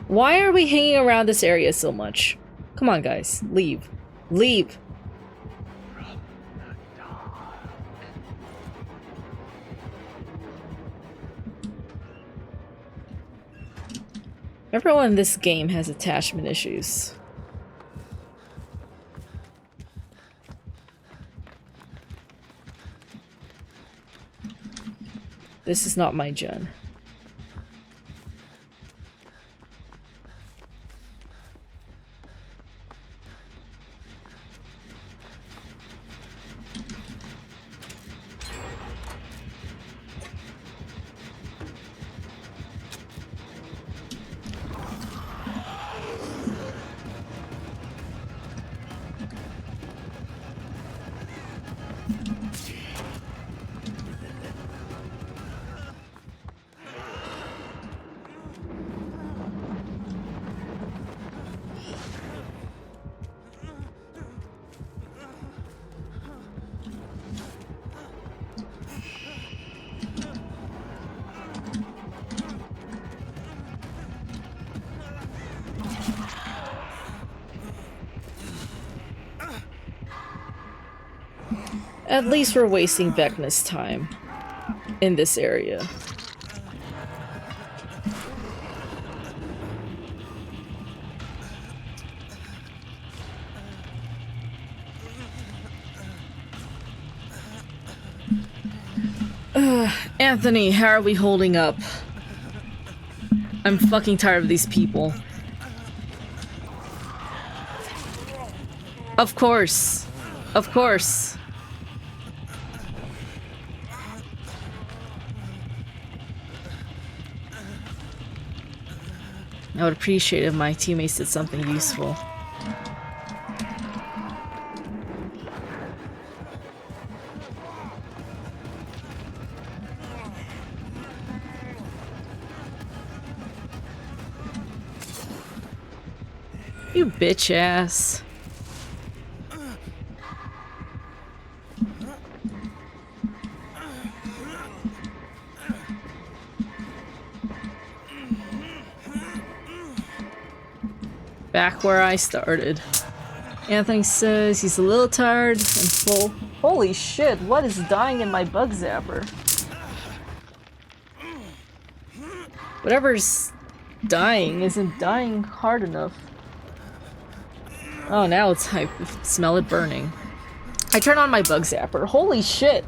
Why are we hanging around this area so much? Come on, guys. Leave. Leave. Everyone in this game has attachment issues. This is not my gen. At least we're wasting Vecna's time in this area. Anthony, how are we holding up? I'm fucking tired of these people. Of course. Of course. I would appreciate if my teammates did something useful. You bitch ass. Back where I started. Anthony says he's a little tired and full. Holy shit, what is dying in my bug zapper? Whatever's dying isn't dying hard enough. Oh, now it's I smell it burning. I turn on my bug zapper. Holy shit!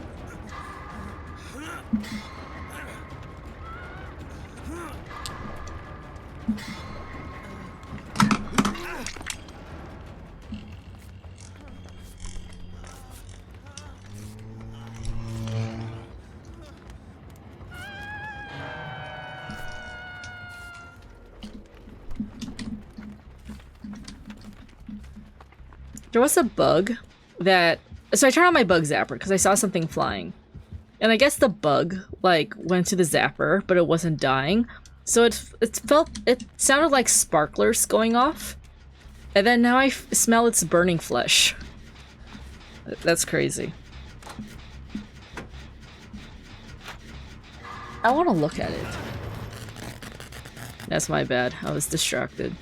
There was a bug that... So I turned on my bug zapper because I saw something flying. And I guess the bug, like, went to the zapper, but it wasn't dying. So it sounded like sparklers going off. And then now I smell its burning flesh. That's crazy. I want to look at it. That's my bad. I was distracted.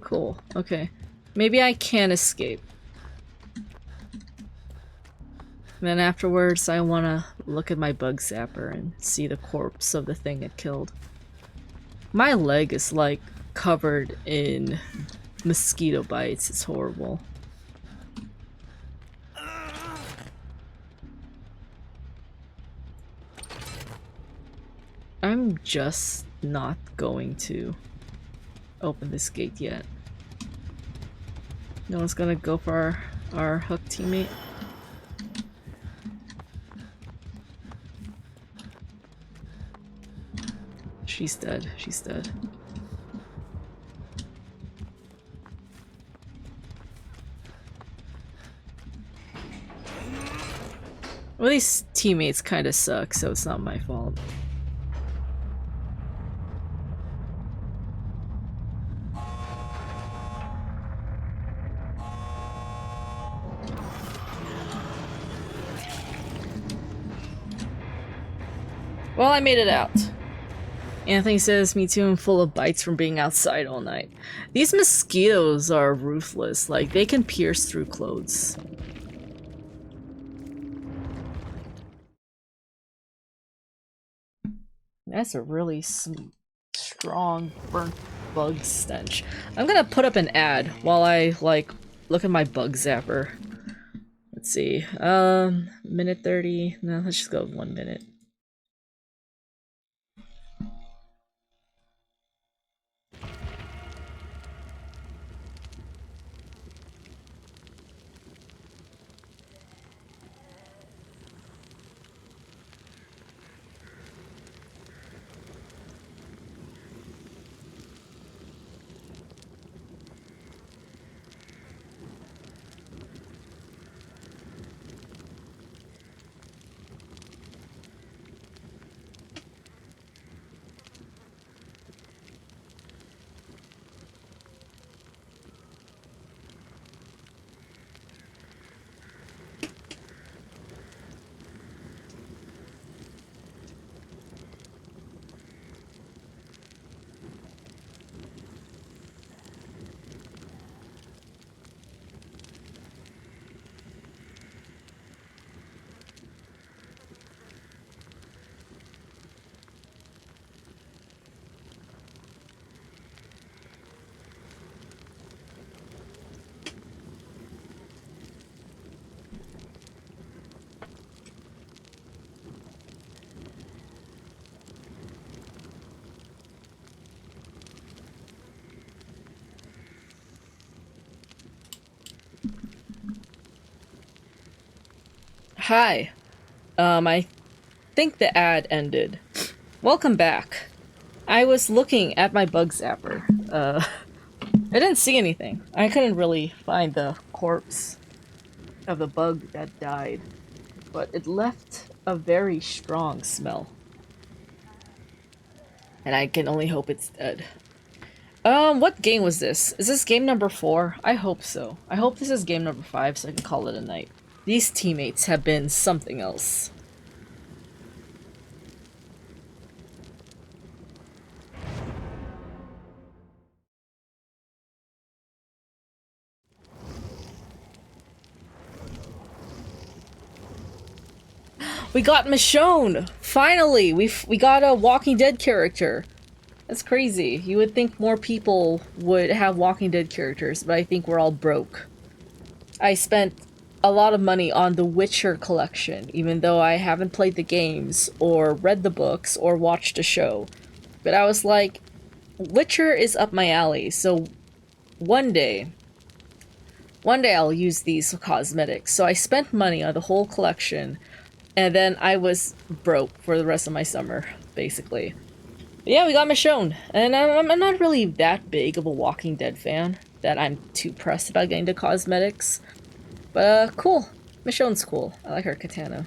Cool. Okay. Maybe I can escape. And then afterwards, I want to look at my bug zapper and see the corpse of the thing it killed. My leg is like covered in mosquito bites. It's horrible. I'm just not going to open this gate yet. No one's gonna go for our hook teammate. She's dead. She's dead. Well, these teammates kind of suck, so it's not my fault. Well, I made it out. Anthony says, me too, I'm full of bites from being outside all night. These mosquitoes are ruthless. Like, they can pierce through clothes. That's a really strong burnt bug stench. I'm gonna put up an ad while I, like, look at my bug zapper. Let's see. Minute 30. No, let's just go 1 minute. Hi. I think the ad ended. Welcome back. I was looking at my bug zapper. I didn't see anything. I couldn't really find the corpse of the bug that died, but it left a very strong smell. And I can only hope it's dead. What game was this? Is this game number 4? I hope so. I hope this is game number 5 so I can call it a night. These teammates have been something else. We got Michonne! Finally! We got a Walking Dead character. That's crazy. You would think more people would have Walking Dead characters, but I think we're all broke. I spent a lot of money on the Witcher collection, even though I haven't played the games, or read the books, or watched a show. But I was like, Witcher is up my alley, so one day I'll use these cosmetics. So I spent money on the whole collection, and then I was broke for the rest of my summer, basically. But yeah, we got Michonne, and I'm not really that big of a Walking Dead fan that I'm too pressed about getting the cosmetics. But cool. Michonne's cool. I like her katana.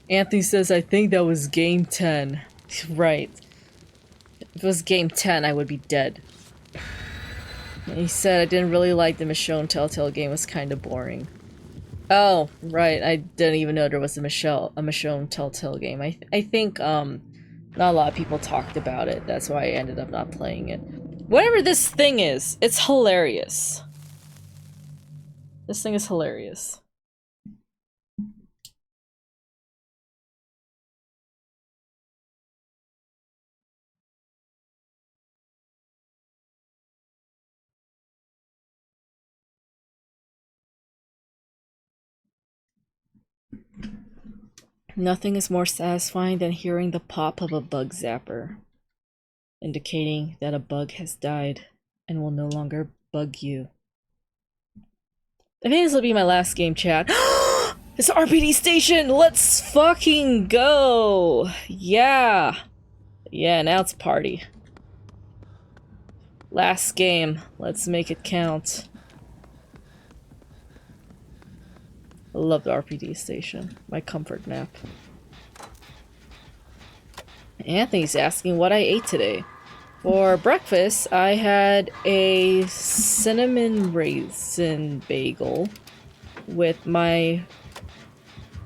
Anthony says, I think that was game 10. Right. If it was game 10, I would be dead. And he said, I didn't really like the Michonne Telltale game, was kind of boring. Oh, right. I didn't even know there was a Michonne Telltale game. I think, not a lot of people talked about it. That's why I ended up not playing it. Whatever this thing is, it's hilarious. This thing is hilarious. Nothing is more satisfying than hearing the pop of a bug zapper, indicating that a bug has died and will no longer bug you. I think this will be my last game, chat. It's RPD station! Let's fucking go! Yeah! Yeah, now it's party. Last game. Let's make it count. I love the RPD station. My comfort nap. Anthony's asking what I ate today. For breakfast, I had a cinnamon raisin bagel with and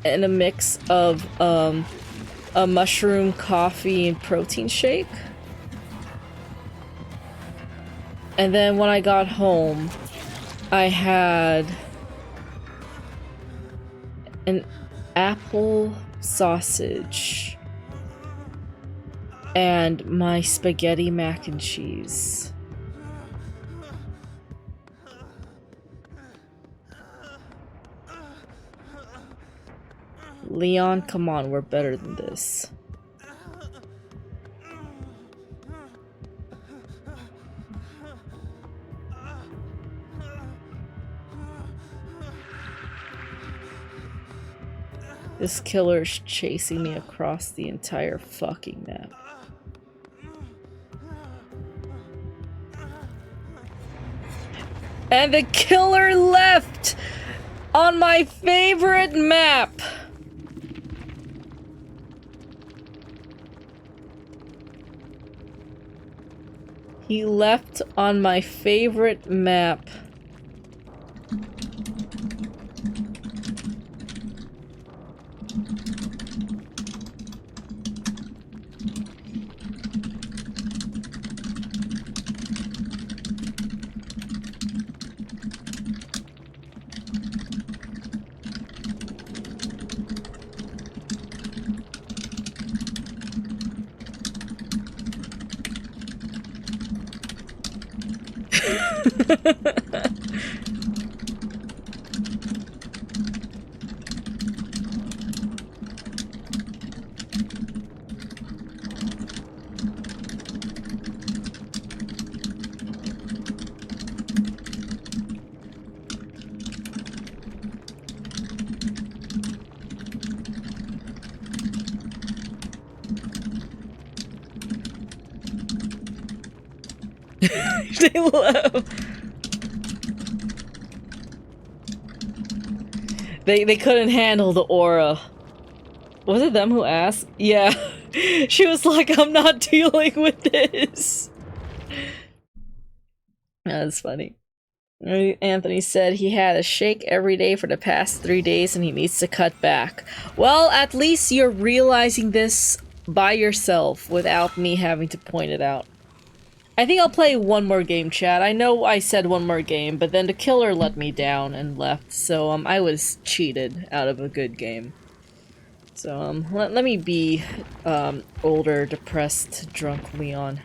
a mix of a mushroom coffee and protein shake. And then when I got home, I had an apple sausage and my spaghetti mac and cheese. Leon, come on, we're better than this. This killer's chasing me across the entire fucking map. And the killer left on my favorite map! He left on my favorite map. They love. They couldn't handle the aura. Was it them who asked? Yeah. She was like, I'm not dealing with this. That's funny. Anthony said he had a shake every day for the past 3 days and he needs to cut back. Well, at least you're realizing this by yourself without me having to point it out. I think I'll play one more game, chat. I know I said one more game, but then the killer let me down and left, so I was cheated out of a good game. So let me be older, depressed, drunk Leon.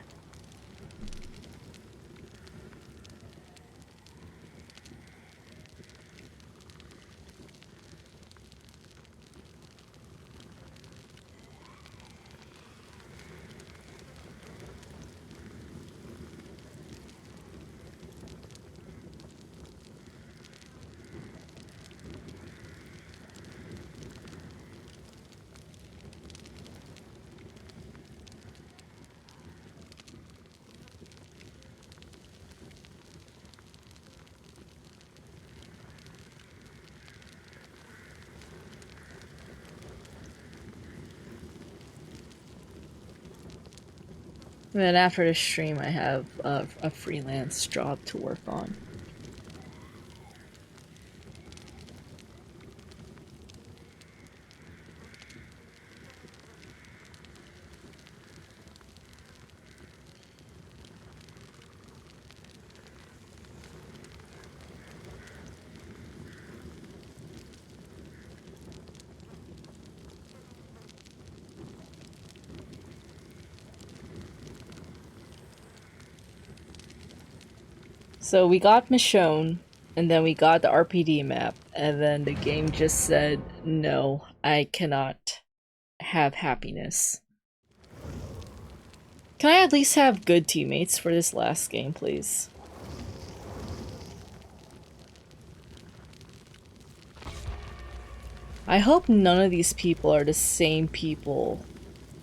And then after the stream, I have a freelance job to work on. So we got Michonne, and then we got the RPD map, and then the game just said, no, I cannot have happiness. Can I at least have good teammates for this last game, please? I hope none of these people are the same people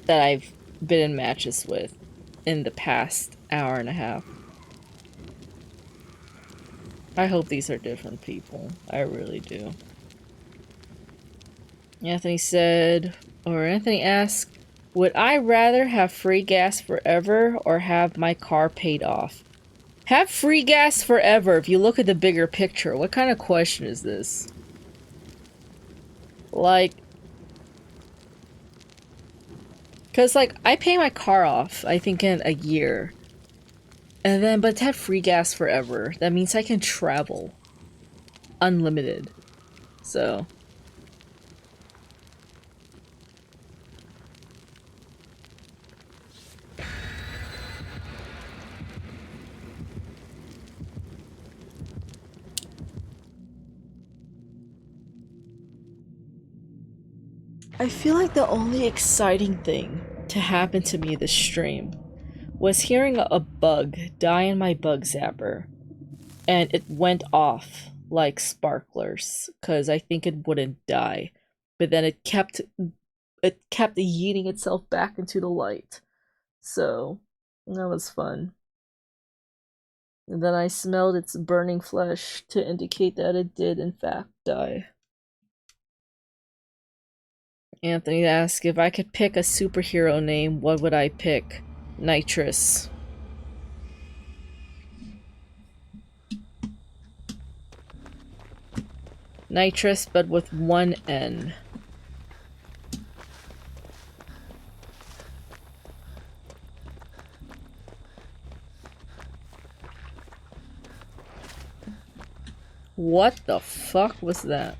that I've been in matches with in the past hour and a half. I hope these are different people. I really do. Anthony asked, would I rather have free gas forever or have my car paid off? Have free gas forever if you look at the bigger picture. What kind of question is this? Like, cause like, I pay my car off, I think in a year. And then, but to have free gas forever, that means I can travel. Unlimited. So. I feel like the only exciting thing to happen to me this stream was hearing a bug die in my bug zapper, and it went off like sparklers because I think it wouldn't die, but then it kept yeeting itself back into the light. So that was fun. And then I smelled its burning flesh to indicate that it did in fact die. Anthony asked, if I could pick a superhero name, what would I pick? Nitrous. Nitrous, but with one N. What the fuck was that?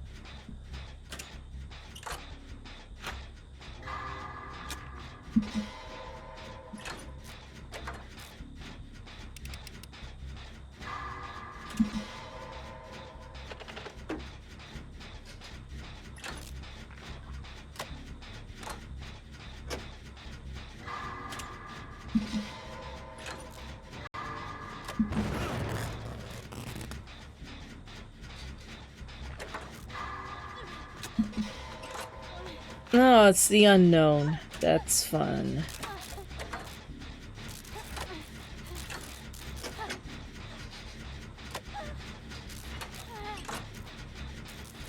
Oh, it's the unknown. That's fun.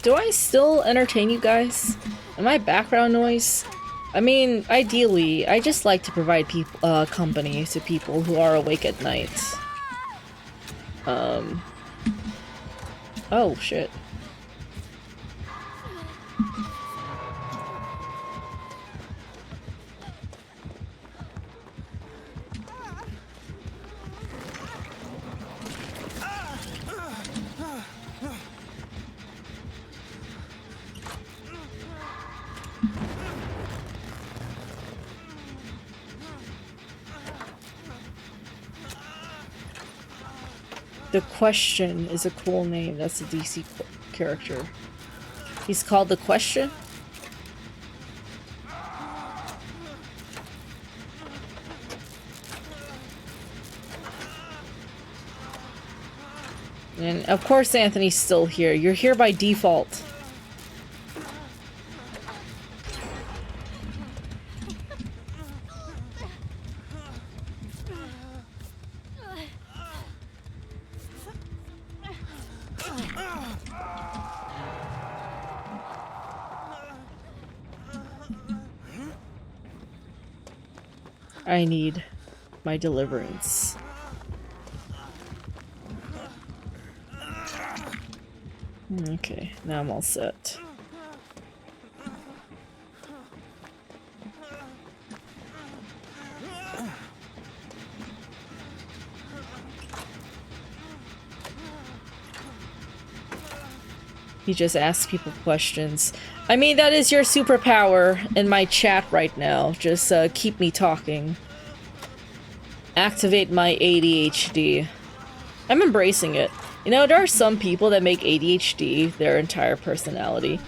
Do I still entertain you guys? Am I background noise? I mean, ideally, I just like to provide company to people who are awake at night. Oh, shit. The Question is a cool name. That's a DC character. He's called The Question? And of course Anthony's still here. You're here by default. I need my deliverance. Okay, now I'm all set. He just asks people questions. I mean, that is your superpower in my chat right now. Just keep me talking. Activate my ADHD. I'm embracing it. You know, there are some people that make ADHD their entire personality.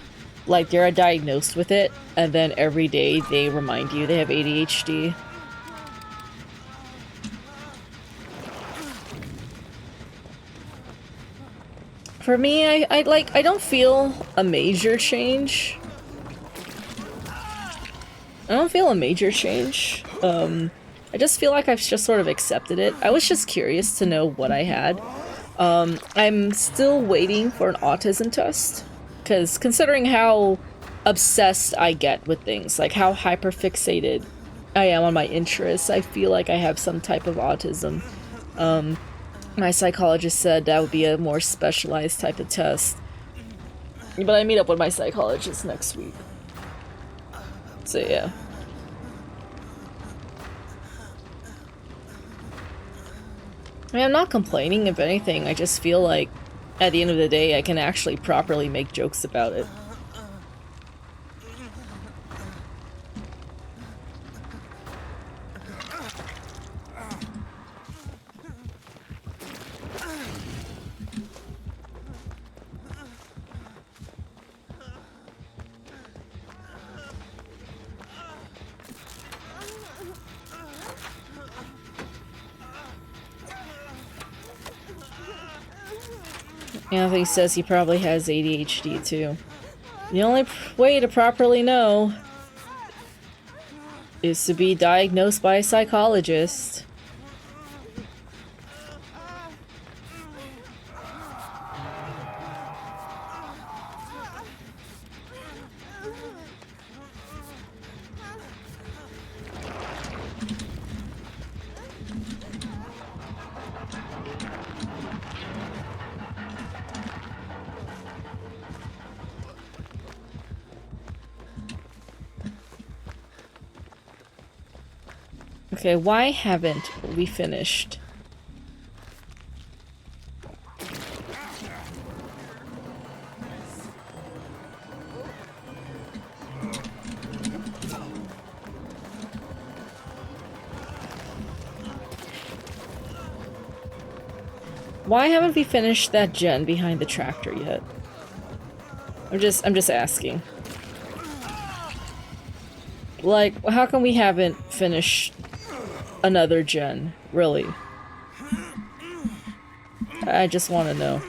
Like, they're diagnosed with it, and then every day they remind you they have ADHD. For me, I don't feel a major change. I don't feel a major change. I just feel like I've just sort of accepted it. I was just curious to know what I had. I'm still waiting for an autism test, because considering how obsessed I get with things, like how hyperfixated I am on my interests, I feel like I have some type of autism. My psychologist said that would be a more specialized type of test. But I meet up with my psychologist next week. So yeah. I mean, I'm not complaining, if anything. I just feel like at the end of the day I can actually properly make jokes about it. Anthony says he probably has ADHD too. The only way to properly know is to be diagnosed by a psychologist. Okay, why haven't we finished? Why haven't we finished that gen behind the tractor yet? I'm just asking. Like, how come we haven't finished another gen, really? I just want to know.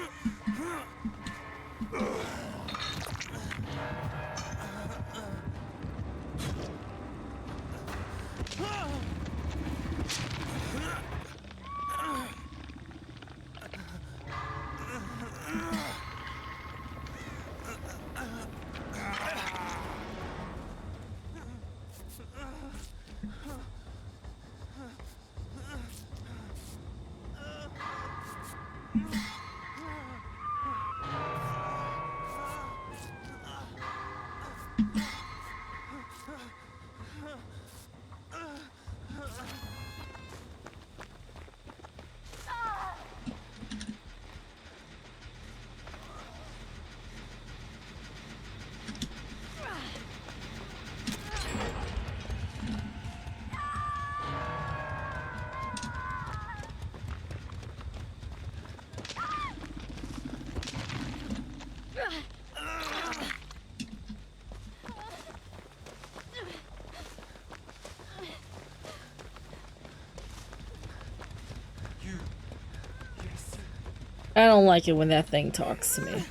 I don't like it when that thing talks to me.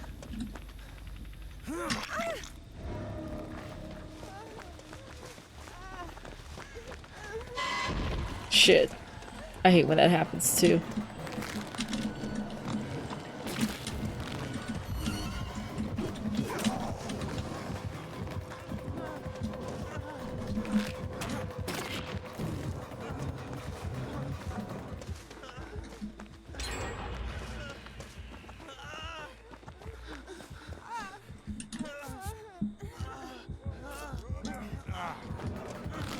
Shit. I hate when that happens too.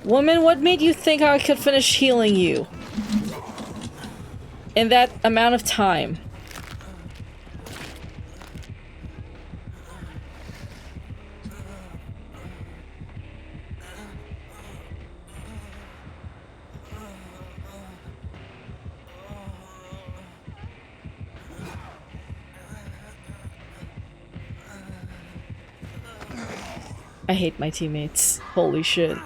Woman, what made you think I could finish healing you in that amount of time? I hate my teammates. Holy shit.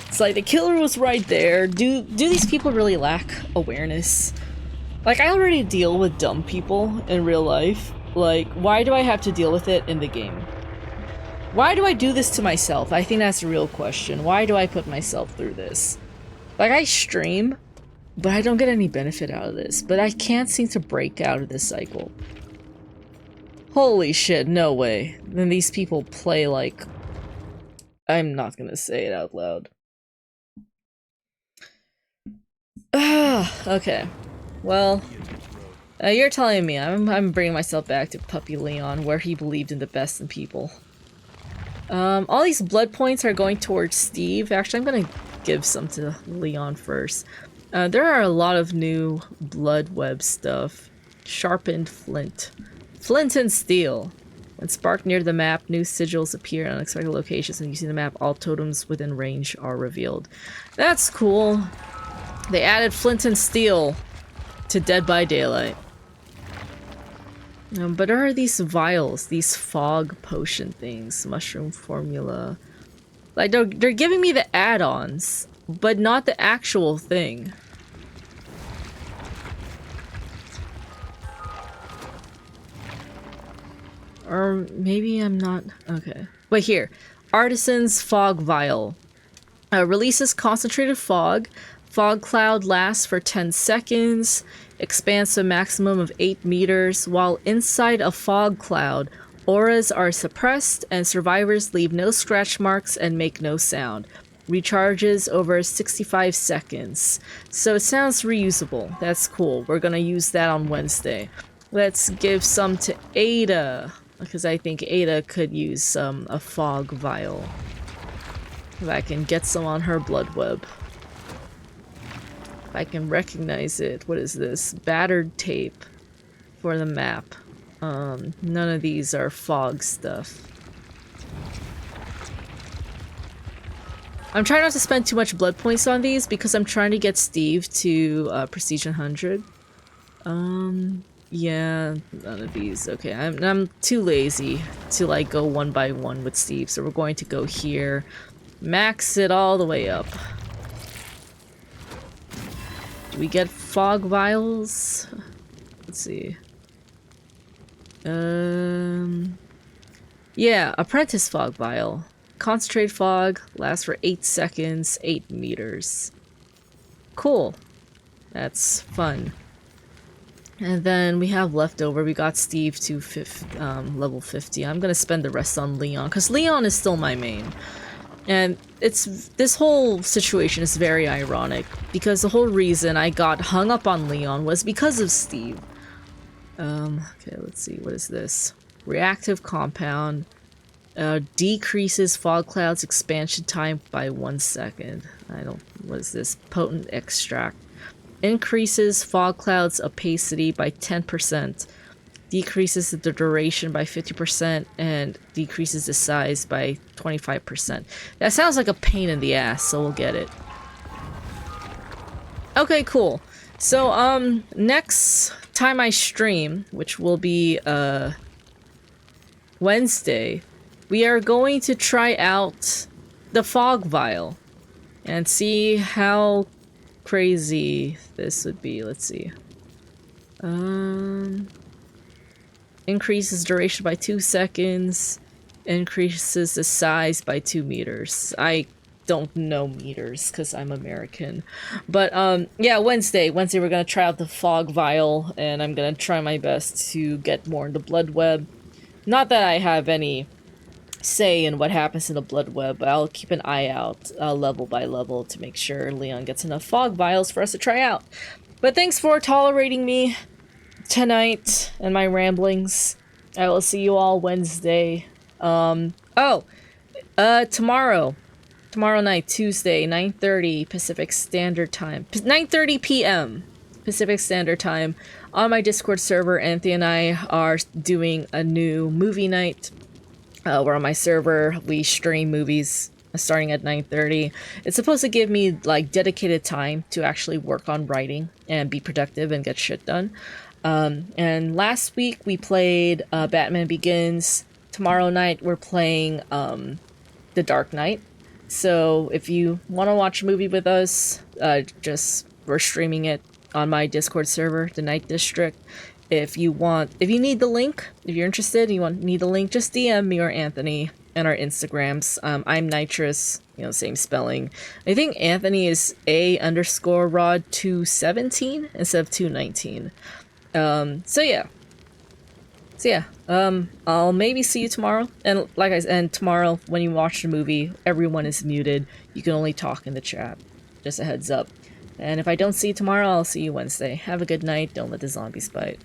It's like the killer was right there. Do these people really lack awareness? Like, I already deal with dumb people in real life. Like, why do I have to deal with it in the game? Why do I do this to myself? I think that's a real question. Why do I put myself through this? Like, I stream, but I don't get any benefit out of this. But I can't seem to break out of this cycle. Holy shit, no way. Then these people play like... I'm not gonna say it out loud. Okay. Well, you're telling me I'm bringing myself back to Puppy Leon, where he believed in the best in people. All these blood points are going towards Steve. Actually, I'm gonna give some to Leon first. There are a lot of new blood web stuff. Sharpened flint. Flint and steel. When sparked near the map, new sigils appear in unexpected locations, and using the map, all totems within range are revealed. That's cool. They added flint and steel to Dead by Daylight. But there are these vials, these fog potion things, mushroom formula. Like, they're giving me the add-ons, but not the actual thing. Or maybe I'm not... Okay. But here. Artisan's Fog Vial. Releases concentrated fog. Fog cloud lasts for 10 seconds. Expands to a maximum of 8 meters. While inside a fog cloud, auras are suppressed and survivors leave no scratch marks and make no sound. Recharges over 65 seconds. So it sounds reusable. That's cool. We're gonna use that on Wednesday. Let's give some to Ada, because I think Ada could use a fog vial. If I can get some on her blood web. If I can recognize it. What is this? Battered tape for the map. None of these are fog stuff. I'm trying not to spend too much blood points on these because I'm trying to get Steve to Prestige 100. Yeah, none of these. Okay, I'm too lazy to like go one by one with Steve, so we're going to go here, max it all the way up. Do we get fog vials? Let's see. Yeah, apprentice fog vial. Concentrate fog lasts for 8 seconds, 8 meters. Cool. That's fun. And then we have leftover. We got Steve to level 50. I'm gonna spend the rest on Leon, because Leon is still my main. And this whole situation is very ironic, because the whole reason I got hung up on Leon was because of Steve. Okay, let's see. What is this? Reactive compound. Decreases fog clouds expansion time by 1 second. What is this? Potent extract. Increases fog clouds opacity by 10%. Decreases the duration by 50% and decreases the size by 25%. That sounds like a pain in the ass, so we'll get it. Okay, cool. So, next time I stream, which will be, Wednesday, we are going to try out the fog vial and see how crazy this would be. Let's see. Increases duration by 2 seconds. Increases the size by 2 meters. I don't know meters because I'm American. But yeah, Wednesday we're gonna try out the fog vial, and I'm gonna try my best to get more into blood web. Not that I have any say in what happens in the blood web, but I'll keep an eye out level by level to make sure Leon gets enough fog vials for us to try out. But thanks for tolerating me tonight and my ramblings. I will see you all Wednesday. Tomorrow night, Tuesday, 9:30 Pacific Standard Time. 9:30 p.m. Pacific Standard Time. On my Discord server, Anthony and I are doing a new movie night. We're on my server. We stream movies starting at 9:30. It's supposed to give me like dedicated time to actually work on writing and be productive and get shit done. And last week we played Batman Begins. Tomorrow night we're playing The Dark Knight. So if you want to watch a movie with us, we're streaming it on my Discord server, the Night District. If you need the link, if you're interested, need the link, just DM me or Anthony and our Instagrams. I'm Nitrous, same spelling. I think Anthony is A_Rod217 instead of 219. I'll maybe see you tomorrow. And and tomorrow when you watch the movie, everyone is muted. You can only talk in the chat. Just a heads up. And if I don't see you tomorrow, I'll see you Wednesday. Have a good night. Don't let the zombies bite.